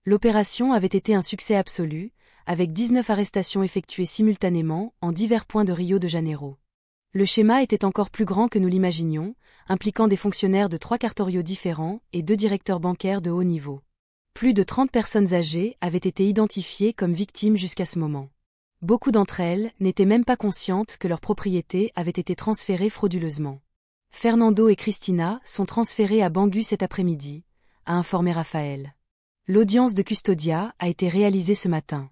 L'opération avait été un succès absolu, avec 19 arrestations effectuées simultanément en divers points de Rio de Janeiro. Le schéma était encore plus grand que nous l'imaginions, impliquant des fonctionnaires de 3 cartoriaux différents et 2 directeurs bancaires de haut niveau. Plus de 30 personnes âgées avaient été identifiées comme victimes jusqu'à ce moment. Beaucoup d'entre elles n'étaient même pas conscientes que leurs propriétés avaient été transférées frauduleusement. Fernando et Cristina sont transférés à Bangu cet après-midi, a informé Raphaël. L'audience de custodia a été réalisée ce matin.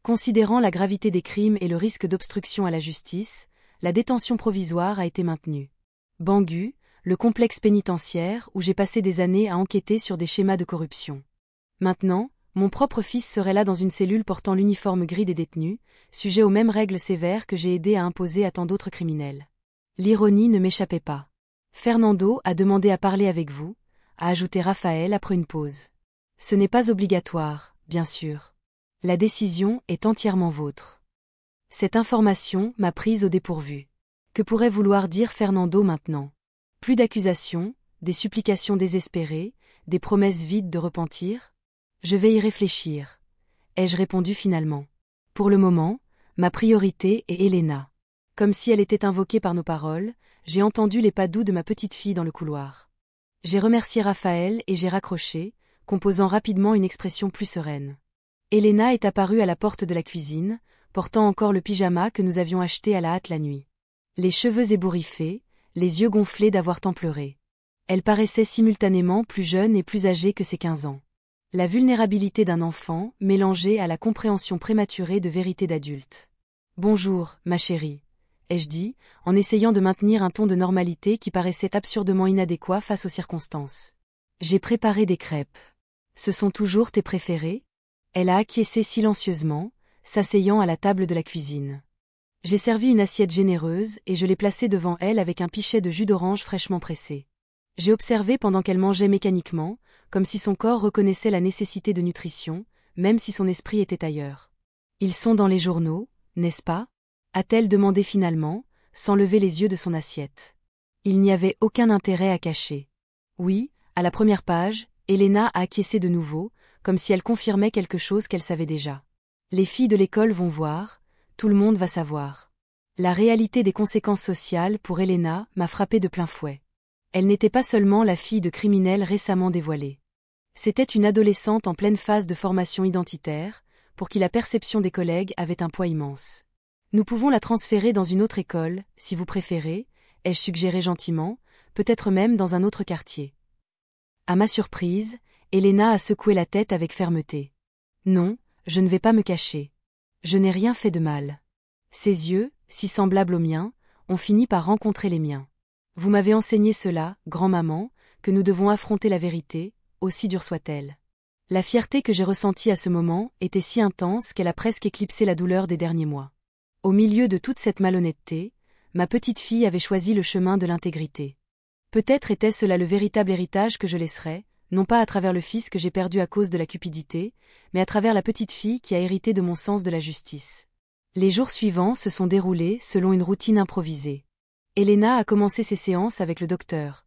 Considérant la gravité des crimes et le risque d'obstruction à la justice, la détention provisoire a été maintenue. Bangu, le complexe pénitentiaire où j'ai passé des années à enquêter sur des schémas de corruption. Maintenant, mon propre fils serait là dans une cellule portant l'uniforme gris des détenus, sujet aux mêmes règles sévères que j'ai aidé à imposer à tant d'autres criminels. L'ironie ne m'échappait pas. Fernando a demandé à parler avec vous, a ajouté Raphaël après une pause. Ce n'est pas obligatoire, bien sûr. La décision est entièrement vôtre. Cette information m'a prise au dépourvu. Que pourrait vouloir dire Fernando maintenant? Plus d'accusations, des supplications désespérées, des promesses vides de repentir? Je vais y réfléchir, ai-je répondu finalement. Pour le moment, ma priorité est Elena. Comme si elle était invoquée par nos paroles, j'ai entendu les pas doux de ma petite fille dans le couloir. J'ai remercié Raphaël et j'ai raccroché, composant rapidement une expression plus sereine. Elena est apparue à la porte de la cuisine, portant encore le pyjama que nous avions acheté à la hâte la nuit. Les cheveux ébouriffés, les yeux gonflés d'avoir tant pleuré. Elle paraissait simultanément plus jeune et plus âgée que ses 15 ans. La vulnérabilité d'un enfant mélangée à la compréhension prématurée de vérités d'adulte. « Bonjour, ma chérie », ai-je dit, en essayant de maintenir un ton de normalité qui paraissait absurdement inadéquat face aux circonstances. « J'ai préparé des crêpes. Ce sont toujours tes préférées ?» Elle a acquiescé silencieusement, s'asseyant à la table de la cuisine. J'ai servi une assiette généreuse et je l'ai placée devant elle avec un pichet de jus d'orange fraîchement pressé. J'ai observé pendant qu'elle mangeait mécaniquement, comme si son corps reconnaissait la nécessité de nutrition, même si son esprit était ailleurs. « Ils sont dans les journaux, n'est-ce pas ?» a-t-elle demandé finalement, sans lever les yeux de son assiette. Il n'y avait aucun intérêt à cacher. Oui, à la première page, Elena a acquiescé de nouveau, comme si elle confirmait quelque chose qu'elle savait déjà. Les filles de l'école vont voir, tout le monde va savoir. La réalité des conséquences sociales pour Elena m'a frappée de plein fouet. Elle n'était pas seulement la fille de criminels récemment dévoilés. C'était une adolescente en pleine phase de formation identitaire, pour qui la perception des collègues avait un poids immense. Nous pouvons la transférer dans une autre école, si vous préférez, ai-je suggéré gentiment, peut-être même dans un autre quartier. À ma surprise, Elena a secoué la tête avec fermeté. Non, je ne vais pas me cacher. Je n'ai rien fait de mal. Ses yeux, si semblables aux miens, ont fini par rencontrer les miens. Vous m'avez enseigné cela, grand-maman, que nous devons affronter la vérité, aussi dure soit-elle. La fierté que j'ai ressentie à ce moment était si intense qu'elle a presque éclipsé la douleur des derniers mois. Au milieu de toute cette malhonnêteté, ma petite fille avait choisi le chemin de l'intégrité. Peut-être était-ce là le véritable héritage que je laisserais, non pas à travers le fils que j'ai perdu à cause de la cupidité, mais à travers la petite fille qui a hérité de mon sens de la justice. Les jours suivants se sont déroulés selon une routine improvisée. Elena a commencé ses séances avec le docteur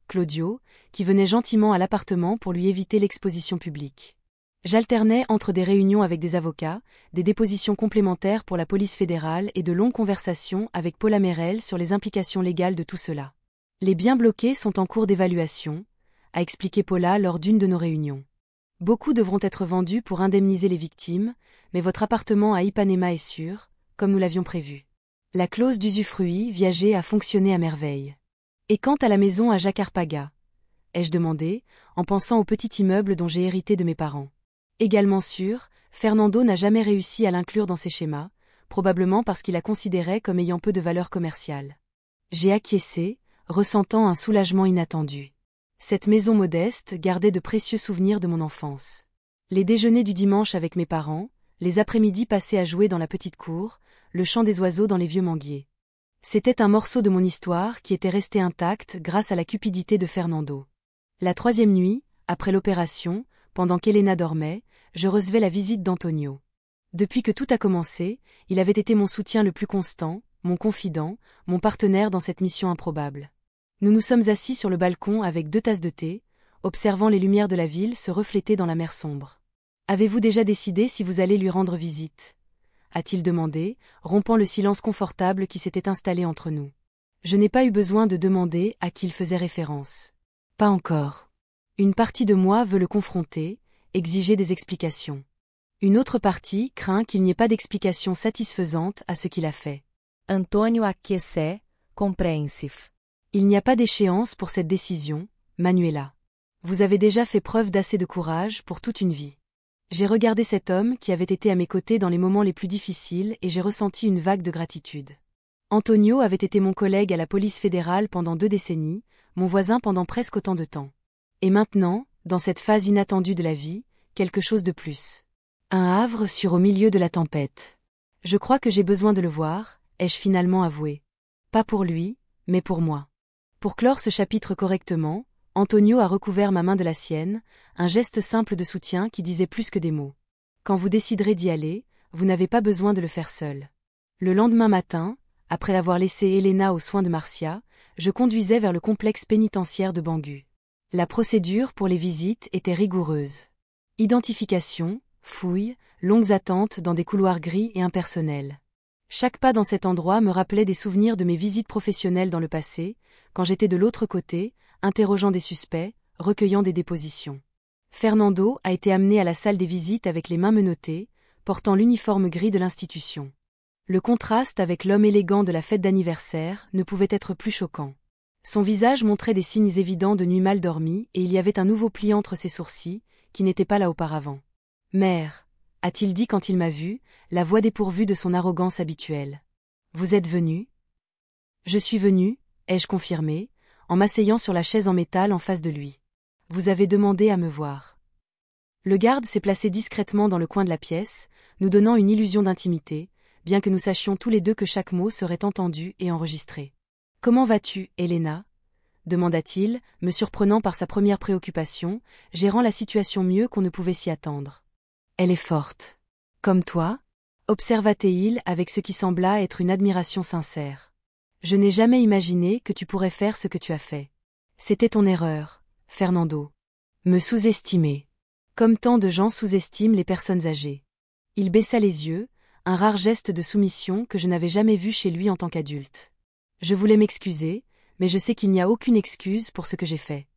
Claudio, qui venait gentiment à l'appartement pour lui éviter l'exposition publique. J'alternais entre des réunions avec des avocats, des dépositions complémentaires pour la police fédérale et de longues conversations avec Paula Merel sur les implications légales de tout cela. Les biens bloqués sont en cours d'évaluation, a expliqué Paula lors d'une de nos réunions. Beaucoup devront être vendus pour indemniser les victimes, mais votre appartement à Ipanema est sûr, comme nous l'avions prévu. La clause d'usufruit viager a fonctionné à merveille. Et quant à la maison à Jacarpaga, ai-je demandé, en pensant au petit immeuble dont j'ai hérité de mes parents. Également sûr, Fernando n'a jamais réussi à l'inclure dans ses schémas, probablement parce qu'il la considérait comme ayant peu de valeur commerciale. J'ai acquiescé, ressentant un soulagement inattendu. Cette maison modeste gardait de précieux souvenirs de mon enfance. Les déjeuners du dimanche avec mes parents, les après-midi passés à jouer dans la petite cour, le chant des oiseaux dans les vieux manguiers. C'était un morceau de mon histoire qui était resté intact grâce à la cupidité de Fernando. La 3e nuit, après l'opération, pendant qu'Elena dormait, je recevais la visite d'Antonio. Depuis que tout a commencé, il avait été mon soutien le plus constant, mon confident, mon partenaire dans cette mission improbable. Nous nous sommes assis sur le balcon avec 2 tasses de thé, observant les lumières de la ville se refléter dans la mer sombre. « Avez-vous déjà décidé si vous allez lui rendre visite ?» a-t-il demandé, rompant le silence confortable qui s'était installé entre nous. Je n'ai pas eu besoin de demander à qui il faisait référence. Pas encore. Une partie de moi veut le confronter, exiger des explications. Une autre partie craint qu'il n'y ait pas d'explication satisfaisante à ce qu'il a fait. Antônio aquece, compreensif. Il n'y a pas d'échéance pour cette décision, Manuela. Vous avez déjà fait preuve d'assez de courage pour toute une vie. J'ai regardé cet homme qui avait été à mes côtés dans les moments les plus difficiles et j'ai ressenti une vague de gratitude. Antonio avait été mon collègue à la police fédérale pendant 2 décennies, mon voisin pendant presque autant de temps. Et maintenant, dans cette phase inattendue de la vie, quelque chose de plus. Un havre sur au milieu de la tempête. Je crois que j'ai besoin de le voir, ai-je finalement avoué. Pas pour lui, mais pour moi. Pour clore ce chapitre correctement, Antonio a recouvert ma main de la sienne, un geste simple de soutien qui disait plus que des mots. Quand vous déciderez d'y aller, vous n'avez pas besoin de le faire seul. Le lendemain matin, après avoir laissé Elena aux soins de Marcia, je conduisais vers le complexe pénitentiaire de Bangui. La procédure pour les visites était rigoureuse. Identification, fouilles, longues attentes dans des couloirs gris et impersonnels. Chaque pas dans cet endroit me rappelait des souvenirs de mes visites professionnelles dans le passé, quand j'étais de l'autre côté, interrogeant des suspects, recueillant des dépositions. Fernando a été amené à la salle des visites avec les mains menottées, portant l'uniforme gris de l'institution. Le contraste avec l'homme élégant de la fête d'anniversaire ne pouvait être plus choquant. Son visage montrait des signes évidents de nuit mal dormie et il y avait un nouveau pli entre ses sourcils, qui n'était pas là auparavant. « Mère », a-t-il dit quand il m'a vu, la voix dépourvue de son arrogance habituelle. « Vous êtes venue ?»« Je suis venue », ai-je confirmé, en m'asseyant sur la chaise en métal en face de lui. « Vous avez demandé à me voir. » Le garde s'est placé discrètement dans le coin de la pièce, nous donnant une illusion d'intimité, bien que nous sachions tous les deux que chaque mot serait entendu et enregistré. « Comment vas-tu, Elena ?» demanda-t-il, me surprenant par sa première préoccupation, gérant la situation mieux qu'on ne pouvait s'y attendre. « Elle est forte. Comme toi ?» observa-t-il avec ce qui sembla être une admiration sincère. « Je n'ai jamais imaginé que tu pourrais faire ce que tu as fait. C'était ton erreur, Fernando. Me sous-estimer. Comme tant de gens sous-estiment les personnes âgées. » Il baissa les yeux, un rare geste de soumission que je n'avais jamais vu chez lui en tant qu'adulte. Je voulais m'excuser, mais je sais qu'il n'y a aucune excuse pour ce que j'ai fait.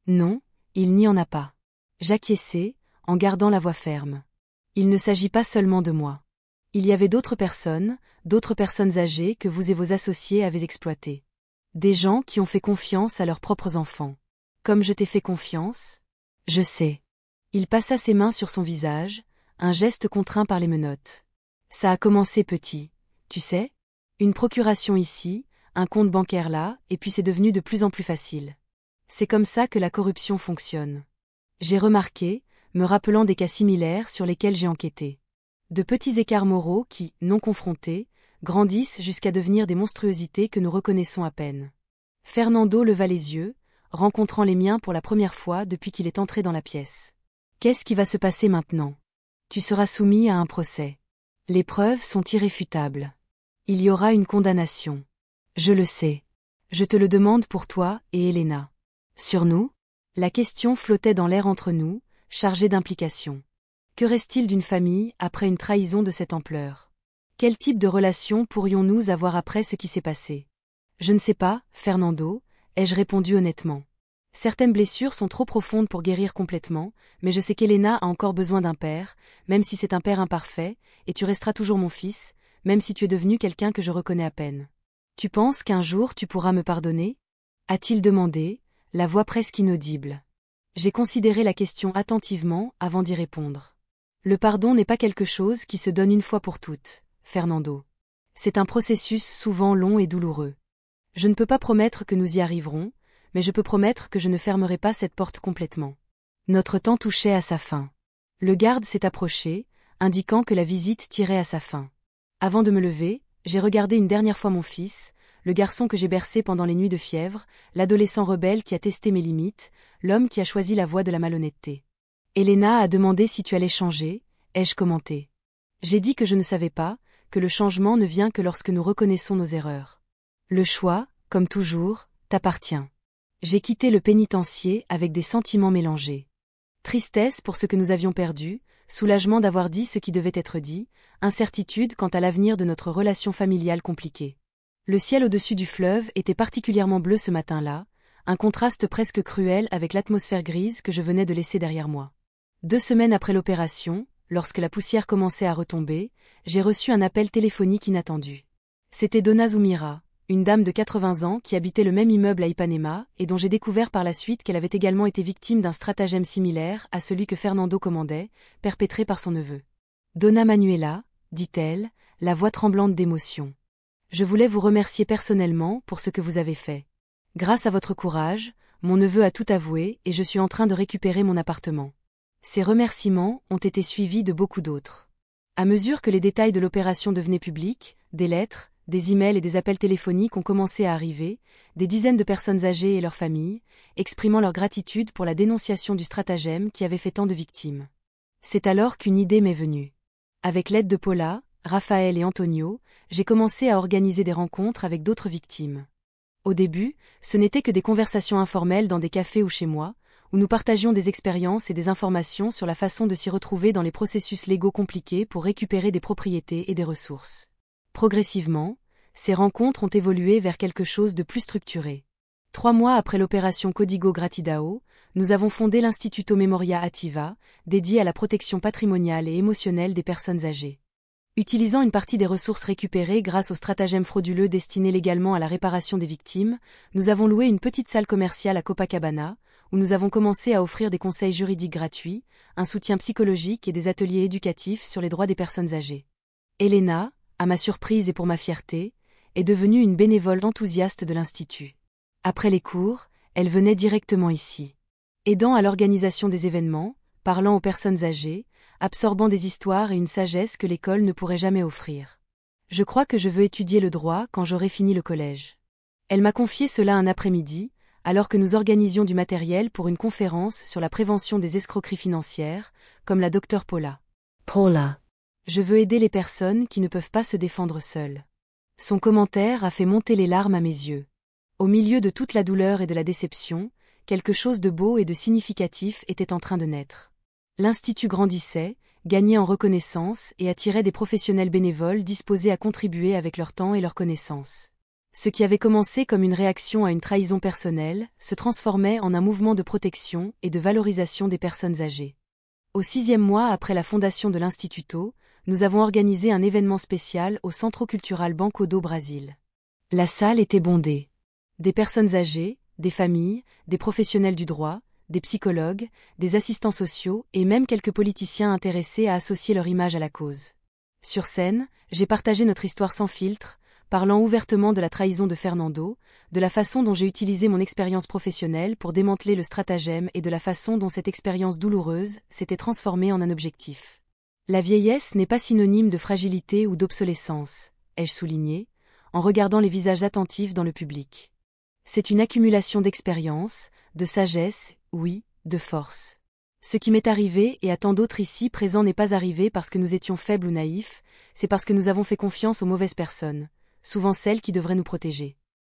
Non, il n'y en a pas. J'acquiesçai, en gardant la voix ferme. Il ne s'agit pas seulement de moi. Il y avait d'autres personnes âgées que vous et vos associés avez exploitées. Des gens qui ont fait confiance à leurs propres enfants. Comme je t'ai fait confiance ? Je sais. Il passa ses mains sur son visage, un geste contraint par les menottes. Ça a commencé petit, tu sais ? Une procuration ici, un compte bancaire là, et puis c'est devenu de plus en plus facile. C'est comme ça que la corruption fonctionne. J'ai remarqué, me rappelant des cas similaires sur lesquels j'ai enquêté. De petits écarts moraux qui, non confrontés, grandissent jusqu'à devenir des monstruosités que nous reconnaissons à peine. Fernando leva les yeux, rencontrant les miens pour la première fois depuis qu'il est entré dans la pièce. Qu'est-ce qui va se passer maintenant ? Tu seras soumis à un procès. Les preuves sont irréfutables. Il y aura une condamnation. Je le sais. Je te le demande pour toi et Elena. Sur nous ? La question flottait dans l'air entre nous, chargée d'implications. Que reste-t-il d'une famille après une trahison de cette ampleur ? Quel type de relation pourrions-nous avoir après ce qui s'est passé ? Je ne sais pas, Fernando, ai-je répondu honnêtement. Certaines blessures sont trop profondes pour guérir complètement, mais je sais qu'Elena a encore besoin d'un père, même si c'est un père imparfait, et tu resteras toujours mon fils, même si tu es devenu quelqu'un que je reconnais à peine. Tu penses qu'un jour tu pourras me pardonner ? A-t-il demandé, la voix presque inaudible. J'ai considéré la question attentivement avant d'y répondre. Le pardon n'est pas quelque chose qui se donne une fois pour toutes, Fernando. C'est un processus souvent long et douloureux. Je ne peux pas promettre que nous y arriverons, mais je peux promettre que je ne fermerai pas cette porte complètement. Notre temps touchait à sa fin. Le garde s'est approché, indiquant que la visite tirait à sa fin. Avant de me lever, J'ai regardé une dernière fois mon fils, le garçon que j'ai bercé pendant les nuits de fièvre, l'adolescent rebelle qui a testé mes limites, l'homme qui a choisi la voie de la malhonnêteté. Elena a demandé si tu allais changer, ai-je commenté. J'ai dit que je ne savais pas, que le changement ne vient que lorsque nous reconnaissons nos erreurs. Le choix, comme toujours, t'appartient. J'ai quitté le pénitencier avec des sentiments mélangés. Tristesse pour ce que nous avions perdu, soulagement d'avoir dit ce qui devait être dit, incertitude quant à l'avenir de notre relation familiale compliquée. Le ciel au-dessus du fleuve était particulièrement bleu ce matin-là, un contraste presque cruel avec l'atmosphère grise que je venais de laisser derrière moi. 2 semaines après l'opération, lorsque la poussière commençait à retomber, j'ai reçu un appel téléphonique inattendu. C'était Donna Zumira, une dame de 80 ans qui habitait le même immeuble à Ipanema et dont j'ai découvert par la suite qu'elle avait également été victime d'un stratagème similaire à celui que Fernando commandait, perpétré par son neveu. Donna Manuela, dit-elle, la voix tremblante d'émotion. Je voulais vous remercier personnellement pour ce que vous avez fait. Grâce à votre courage, mon neveu a tout avoué et je suis en train de récupérer mon appartement. Ces remerciements ont été suivis de beaucoup d'autres. À mesure que les détails de l'opération devenaient publics, des lettres, des emails et des appels téléphoniques ont commencé à arriver, des dizaines de personnes âgées et leurs familles, exprimant leur gratitude pour la dénonciation du stratagème qui avait fait tant de victimes. C'est alors qu'une idée m'est venue. Avec l'aide de Paula, Raphaël et Antonio, j'ai commencé à organiser des rencontres avec d'autres victimes. Au début, ce n'était que des conversations informelles dans des cafés ou chez moi, où nous partagions des expériences et des informations sur la façon de s'y retrouver dans les processus légaux compliqués pour récupérer des propriétés et des ressources. Progressivement, ces rencontres ont évolué vers quelque chose de plus structuré. 3 mois après l'opération Código Gratidão, nous avons fondé l'Instituto Memoria Ativa, dédié à la protection patrimoniale et émotionnelle des personnes âgées. Utilisant une partie des ressources récupérées grâce au stratagème frauduleux destiné légalement à la réparation des victimes, nous avons loué une petite salle commerciale à Copacabana, où nous avons commencé à offrir des conseils juridiques gratuits, un soutien psychologique et des ateliers éducatifs sur les droits des personnes âgées. Elena, à ma surprise et pour ma fierté, est devenue une bénévole enthousiaste de l'Institut. Après les cours, elle venait directement ici. Aidant à l'organisation des événements, parlant aux personnes âgées, absorbant des histoires et une sagesse que l'école ne pourrait jamais offrir. Je crois que je veux étudier le droit quand j'aurai fini le collège. Elle m'a confié cela un après-midi, alors que nous organisions du matériel pour une conférence sur la prévention des escroqueries financières, comme la Dr Paula. Paula. Je veux aider les personnes qui ne peuvent pas se défendre seules. Son commentaire a fait monter les larmes à mes yeux. Au milieu de toute la douleur et de la déception, quelque chose de beau et de significatif était en train de naître. L'Institut grandissait, gagnait en reconnaissance et attirait des professionnels bénévoles disposés à contribuer avec leur temps et leurs connaissances. Ce qui avait commencé comme une réaction à une trahison personnelle se transformait en un mouvement de protection et de valorisation des personnes âgées. Au 6e mois après la fondation de l'Instituto, nous avons organisé un événement spécial au Centro Cultural Banco do Brasil. La salle était bondée. Des personnes âgées, des familles, des professionnels du droit, des psychologues, des assistants sociaux et même quelques politiciens intéressés à associer leur image à la cause. Sur scène, j'ai partagé notre histoire sans filtre, parlant ouvertement de la trahison de Fernando, de la façon dont j'ai utilisé mon expérience professionnelle pour démanteler le stratagème et de la façon dont cette expérience douloureuse s'était transformée en un objectif. La vieillesse n'est pas synonyme de fragilité ou d'obsolescence, ai-je souligné, en regardant les visages attentifs dans le public. C'est une accumulation d'expérience, de sagesse, oui, de force. Ce qui m'est arrivé et à tant d'autres ici présents n'est pas arrivé parce que nous étions faibles ou naïfs, c'est parce que nous avons fait confiance aux mauvaises personnes, souvent celles qui devraient nous protéger.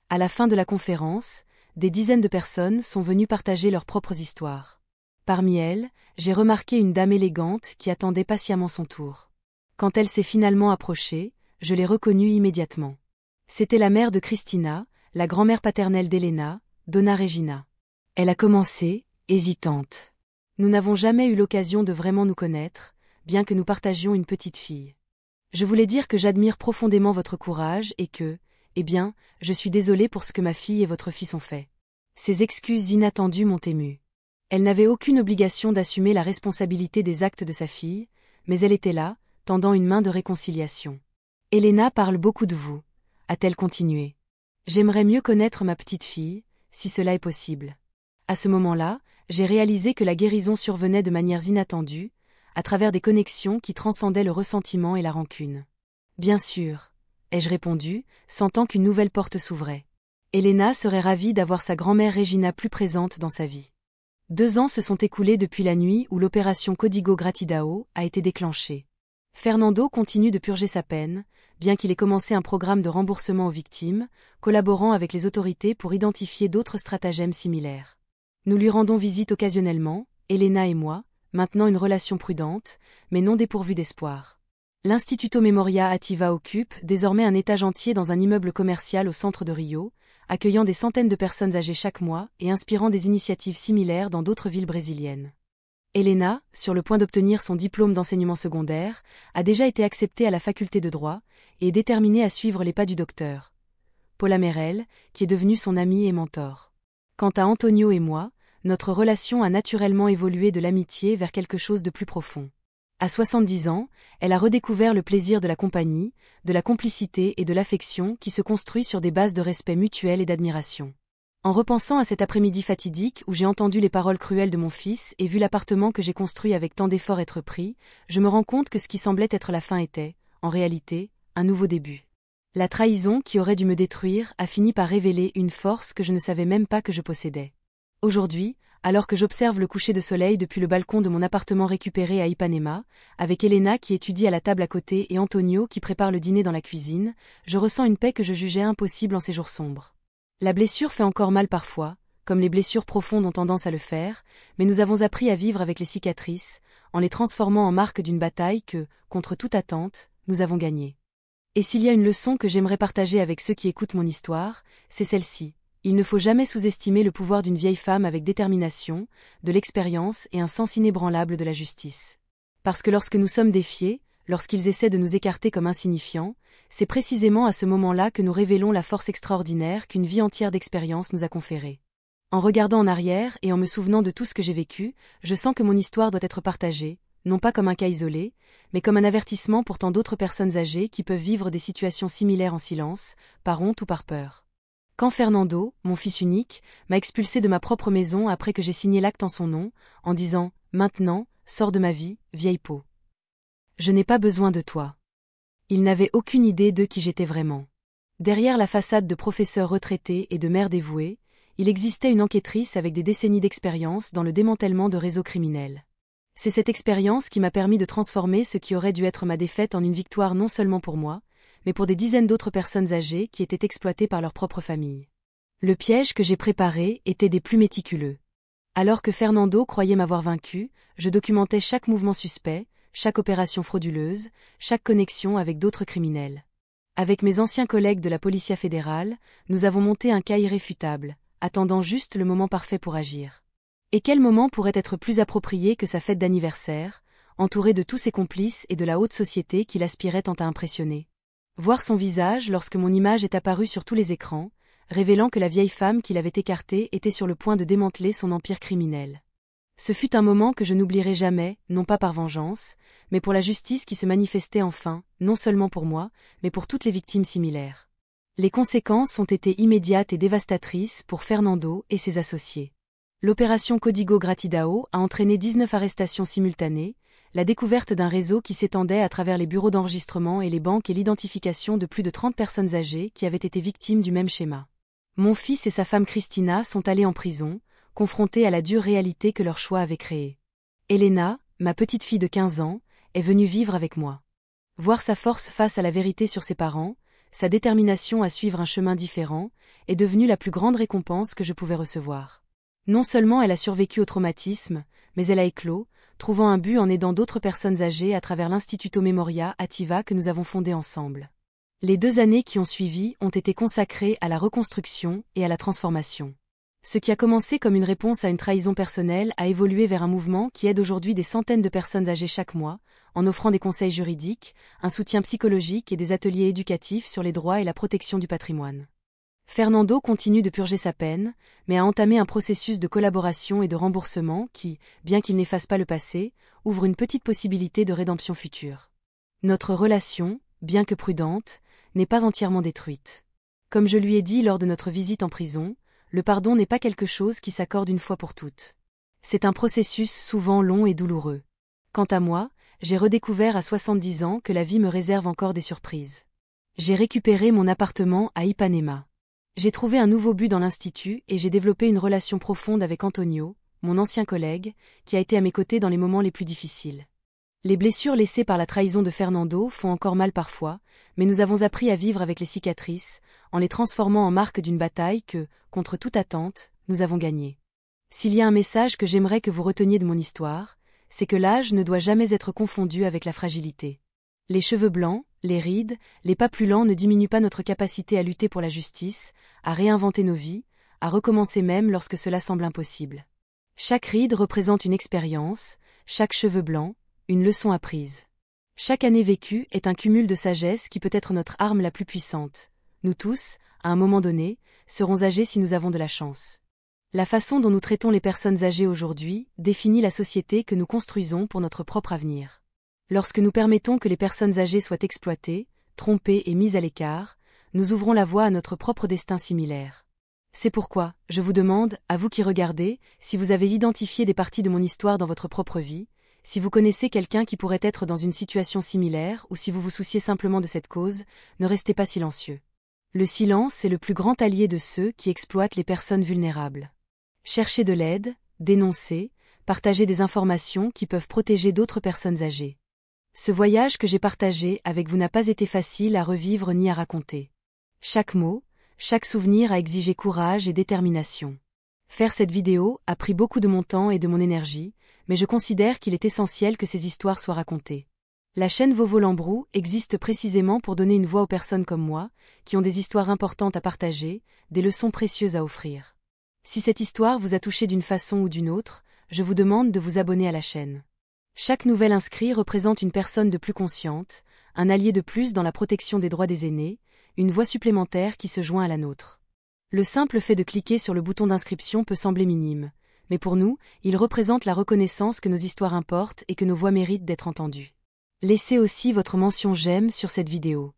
À la fin de la conférence, des dizaines de personnes sont venues partager leurs propres histoires. Parmi elles, j'ai remarqué une dame élégante qui attendait patiemment son tour. Quand elle s'est finalement approchée, je l'ai reconnue immédiatement. C'était la mère de Cristina, la grand-mère paternelle d'Elena, Donna Regina. Elle a commencé, hésitante. Nous n'avons jamais eu l'occasion de vraiment nous connaître, bien que nous partagions une petite fille. Je voulais dire que j'admire profondément votre courage et que, je suis désolée pour ce que ma fille et votre fils ont fait. Ces excuses inattendues m'ont émue. Elle n'avait aucune obligation d'assumer la responsabilité des actes de sa fille, mais elle était là, tendant une main de réconciliation. Elena parle beaucoup de vous, a-t-elle continué. J'aimerais mieux connaître ma petite fille, si cela est possible. À ce moment-là, j'ai réalisé que la guérison survenait de manières inattendues, à travers des connexions qui transcendaient le ressentiment et la rancune. Bien sûr, ai-je répondu, sentant qu'une nouvelle porte s'ouvrait. Elena serait ravie d'avoir sa grand-mère Regina plus présente dans sa vie. 2 ans se sont écoulés depuis la nuit où l'opération Código Gratidão a été déclenchée. Fernando continue de purger sa peine, bien qu'il ait commencé un programme de remboursement aux victimes, collaborant avec les autorités pour identifier d'autres stratagèmes similaires. Nous lui rendons visite occasionnellement, Elena et moi, maintenant une relation prudente, mais non dépourvue d'espoir. L'Instituto Memoria Ativa occupe désormais un étage entier dans un immeuble commercial au centre de Rio, accueillant des centaines de personnes âgées chaque mois et inspirant des initiatives similaires dans d'autres villes brésiliennes. Elena, sur le point d'obtenir son diplôme d'enseignement secondaire, a déjà été acceptée à la faculté de droit et est déterminée à suivre les pas du docteur Paula Merel, qui est devenu son ami et mentor. Quant à Antonio et moi, notre relation a naturellement évolué de l'amitié vers quelque chose de plus profond. À 70 ans, elle a redécouvert le plaisir de la compagnie, de la complicité et de l'affection qui se construit sur des bases de respect mutuel et d'admiration. En repensant à cet après-midi fatidique où j'ai entendu les paroles cruelles de mon fils et vu l'appartement que j'ai construit avec tant d'efforts être pris, je me rends compte que ce qui semblait être la fin était, en réalité, un nouveau début. La trahison qui aurait dû me détruire a fini par révéler une force que je ne savais même pas que je possédais. Aujourd'hui, alors que j'observe le coucher de soleil depuis le balcon de mon appartement récupéré à Ipanema, avec Elena qui étudie à la table à côté et Antonio qui prépare le dîner dans la cuisine, je ressens une paix que je jugeais impossible en ces jours sombres. La blessure fait encore mal parfois, comme les blessures profondes ont tendance à le faire, mais nous avons appris à vivre avec les cicatrices, en les transformant en marques d'une bataille que, contre toute attente, nous avons gagnée. Et s'il y a une leçon que j'aimerais partager avec ceux qui écoutent mon histoire, c'est celle-ci. Il ne faut jamais sous-estimer le pouvoir d'une vieille femme avec détermination, de l'expérience et un sens inébranlable de la justice. Parce que lorsque nous sommes défiés, lorsqu'ils essaient de nous écarter comme insignifiants, c'est précisément à ce moment-là que nous révélons la force extraordinaire qu'une vie entière d'expérience nous a conférée. En regardant en arrière et en me souvenant de tout ce que j'ai vécu, je sens que mon histoire doit être partagée, non pas comme un cas isolé, mais comme un avertissement pour tant d'autres personnes âgées qui peuvent vivre des situations similaires en silence, par honte ou par peur. Quand Fernando, mon fils unique, m'a expulsé de ma propre maison après que j'ai signé l'acte en son nom, en disant « Maintenant, sors de ma vie, vieille peau. Je n'ai pas besoin de toi ». Il n'avait aucune idée de qui j'étais vraiment. Derrière la façade de professeur retraité et de mère dévouée, il existait une enquêtrice avec des décennies d'expérience dans le démantèlement de réseaux criminels. C'est cette expérience qui m'a permis de transformer ce qui aurait dû être ma défaite en une victoire non seulement pour moi, mais pour des dizaines d'autres personnes âgées qui étaient exploitées par leur propre famille. Le piège que j'ai préparé était des plus méticuleux. Alors que Fernando croyait m'avoir vaincu, je documentais chaque mouvement suspect, chaque opération frauduleuse, chaque connexion avec d'autres criminels. Avec mes anciens collègues de la Policia fédérale, nous avons monté un cas irréfutable, attendant juste le moment parfait pour agir. Et quel moment pourrait être plus approprié que sa fête d'anniversaire, entouré de tous ses complices et de la haute société qui l'aspirait tant à impressionner. Voir son visage lorsque mon image est apparue sur tous les écrans, révélant que la vieille femme qui l'avait écartée était sur le point de démanteler son empire criminel. Ce fut un moment que je n'oublierai jamais, non pas par vengeance, mais pour la justice qui se manifestait enfin, non seulement pour moi, mais pour toutes les victimes similaires. Les conséquences ont été immédiates et dévastatrices pour Fernando et ses associés. L'opération Código Gratidão a entraîné 19 arrestations simultanées, la découverte d'un réseau qui s'étendait à travers les bureaux d'enregistrement et les banques et l'identification de plus de 30 personnes âgées qui avaient été victimes du même schéma. Mon fils et sa femme Cristina sont allés en prison, confrontés à la dure réalité que leur choix avait créée. Elena, ma petite fille de 15 ans, est venue vivre avec moi. Voir sa force face à la vérité sur ses parents, sa détermination à suivre un chemin différent, est devenue la plus grande récompense que je pouvais recevoir. Non seulement elle a survécu au traumatisme, mais elle a éclos, trouvant un but en aidant d'autres personnes âgées à travers l'Instituto Memoria Ativa que nous avons fondé ensemble. Les 2 années qui ont suivi ont été consacrées à la reconstruction et à la transformation. Ce qui a commencé comme une réponse à une trahison personnelle a évolué vers un mouvement qui aide aujourd'hui des centaines de personnes âgées chaque mois, en offrant des conseils juridiques, un soutien psychologique et des ateliers éducatifs sur les droits et la protection du patrimoine. Fernando continue de purger sa peine, mais a entamé un processus de collaboration et de remboursement qui, bien qu'il n'efface pas le passé, ouvre une petite possibilité de rédemption future. Notre relation, bien que prudente, n'est pas entièrement détruite. Comme je lui ai dit lors de notre visite en prison, le pardon n'est pas quelque chose qui s'accorde une fois pour toutes. C'est un processus souvent long et douloureux. Quant à moi, j'ai redécouvert à 70 ans que la vie me réserve encore des surprises. J'ai récupéré mon appartement à Ipanema. J'ai trouvé un nouveau but dans l'institut et j'ai développé une relation profonde avec Antonio, mon ancien collègue, qui a été à mes côtés dans les moments les plus difficiles. Les blessures laissées par la trahison de Fernando font encore mal parfois, mais nous avons appris à vivre avec les cicatrices, en les transformant en marque d'une bataille que, contre toute attente, nous avons gagnée. S'il y a un message que j'aimerais que vous reteniez de mon histoire, c'est que l'âge ne doit jamais être confondu avec la fragilité. Les cheveux blancs, les rides, les pas plus lents ne diminuent pas notre capacité à lutter pour la justice, à réinventer nos vies, à recommencer même lorsque cela semble impossible. Chaque ride représente une expérience, chaque cheveu blanc, une leçon apprise. Chaque année vécue est un cumul de sagesse qui peut être notre arme la plus puissante. Nous tous, à un moment donné, serons âgés si nous avons de la chance. La façon dont nous traitons les personnes âgées aujourd'hui définit la société que nous construisons pour notre propre avenir. Lorsque nous permettons que les personnes âgées soient exploitées, trompées et mises à l'écart, nous ouvrons la voie à notre propre destin similaire. C'est pourquoi, je vous demande, à vous qui regardez, si vous avez identifié des parties de mon histoire dans votre propre vie, si vous connaissez quelqu'un qui pourrait être dans une situation similaire ou si vous vous souciez simplement de cette cause, ne restez pas silencieux. Le silence est le plus grand allié de ceux qui exploitent les personnes vulnérables. Cherchez de l'aide, dénoncez, partagez des informations qui peuvent protéger d'autres personnes âgées. Ce voyage que j'ai partagé avec vous n'a pas été facile à revivre ni à raconter. Chaque mot, chaque souvenir a exigé courage et détermination. Faire cette vidéo a pris beaucoup de mon temps et de mon énergie, mais je considère qu'il est essentiel que ces histoires soient racontées. La chaîne Vovo Lambrou existe précisément pour donner une voix aux personnes comme moi, qui ont des histoires importantes à partager, des leçons précieuses à offrir. Si cette histoire vous a touché d'une façon ou d'une autre, je vous demande de vous abonner à la chaîne. Chaque nouvel inscrit représente une personne de plus consciente, un allié de plus dans la protection des droits des aînés, une voix supplémentaire qui se joint à la nôtre. Le simple fait de cliquer sur le bouton d'inscription peut sembler minime, mais pour nous, il représente la reconnaissance que nos histoires importent et que nos voix méritent d'être entendues. Laissez aussi votre mention j'aime sur cette vidéo.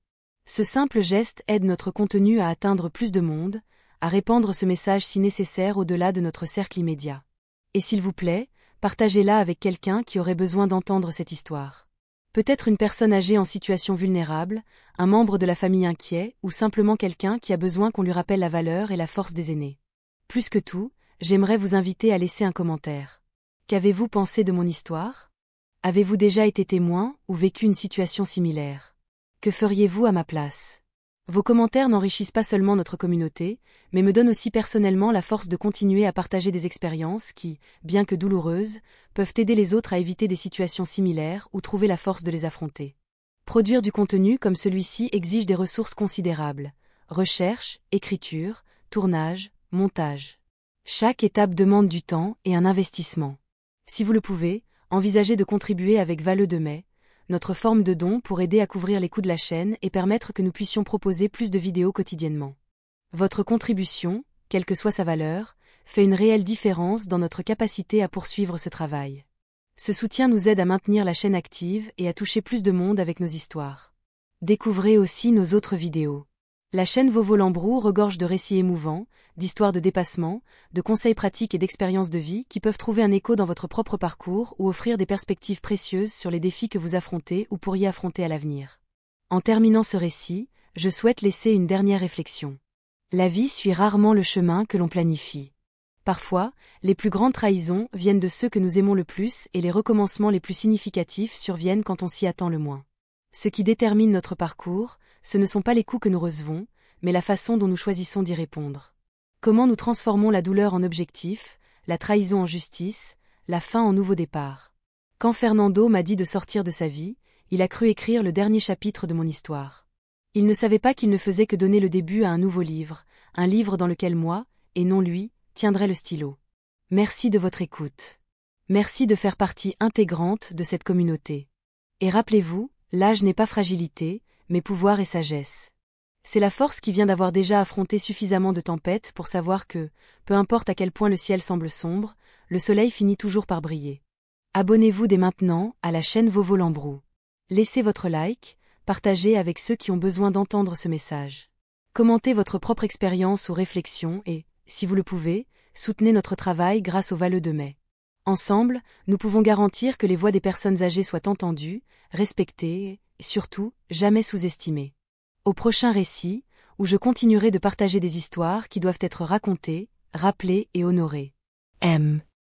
Ce simple geste aide notre contenu à atteindre plus de monde, à répandre ce message si nécessaire au-delà de notre cercle immédiat. Et s'il vous plaît, partagez-la avec quelqu'un qui aurait besoin d'entendre cette histoire. Peut-être une personne âgée en situation vulnérable, un membre de la famille inquiet, ou simplement quelqu'un qui a besoin qu'on lui rappelle la valeur et la force des aînés. Plus que tout, j'aimerais vous inviter à laisser un commentaire. Qu'avez-vous pensé de mon histoire? Avez-vous déjà été témoin ou vécu une situation similaire? Que feriez-vous à ma place? Vos commentaires n'enrichissent pas seulement notre communauté, mais me donnent aussi personnellement la force de continuer à partager des expériences qui, bien que douloureuses, peuvent aider les autres à éviter des situations similaires ou trouver la force de les affronter. Produire du contenu comme celui-ci exige des ressources considérables. Recherche, écriture, tournage, montage. Chaque étape demande du temps et un investissement. Si vous le pouvez, envisagez de contribuer avec Valleux de Mai, notre forme de don pour aider à couvrir les coûts de la chaîne et permettre que nous puissions proposer plus de vidéos quotidiennement. Votre contribution, quelle que soit sa valeur, fait une réelle différence dans notre capacité à poursuivre ce travail. Ce soutien nous aide à maintenir la chaîne active et à toucher plus de monde avec nos histoires. Découvrez aussi nos autres vidéos. La chaîne Vovo Lambrou regorge de récits émouvants, d'histoires de dépassement, de conseils pratiques et d'expériences de vie qui peuvent trouver un écho dans votre propre parcours ou offrir des perspectives précieuses sur les défis que vous affrontez ou pourriez affronter à l'avenir. En terminant ce récit, je souhaite laisser une dernière réflexion. La vie suit rarement le chemin que l'on planifie. Parfois, les plus grandes trahisons viennent de ceux que nous aimons le plus et les recommencements les plus significatifs surviennent quand on s'y attend le moins. Ce qui détermine notre parcours, ce ne sont pas les coups que nous recevons, mais la façon dont nous choisissons d'y répondre. Comment nous transformons la douleur en objectif, la trahison en justice, la fin en nouveau départ. Quand Fernando m'a dit de sortir de sa vie, il a cru écrire le dernier chapitre de mon histoire. Il ne savait pas qu'il ne faisait que donner le début à un nouveau livre, un livre dans lequel moi, et non lui, tiendrai le stylo. Merci de votre écoute. Merci de faire partie intégrante de cette communauté. Et rappelez-vous, l'âge n'est pas fragilité, mais pouvoir et sagesse. C'est la force qui vient d'avoir déjà affronté suffisamment de tempêtes pour savoir que, peu importe à quel point le ciel semble sombre, le soleil finit toujours par briller. Abonnez-vous dès maintenant à la chaîne Vovo Lambrou. Laissez votre like, partagez avec ceux qui ont besoin d'entendre ce message. Commentez votre propre expérience ou réflexion et, si vous le pouvez, soutenez notre travail grâce au Valleux de Mai. Ensemble, nous pouvons garantir que les voix des personnes âgées soient entendues, respectées et, surtout, jamais sous-estimées. Au prochain récit, où je continuerai de partager des histoires qui doivent être racontées, rappelées et honorées. M.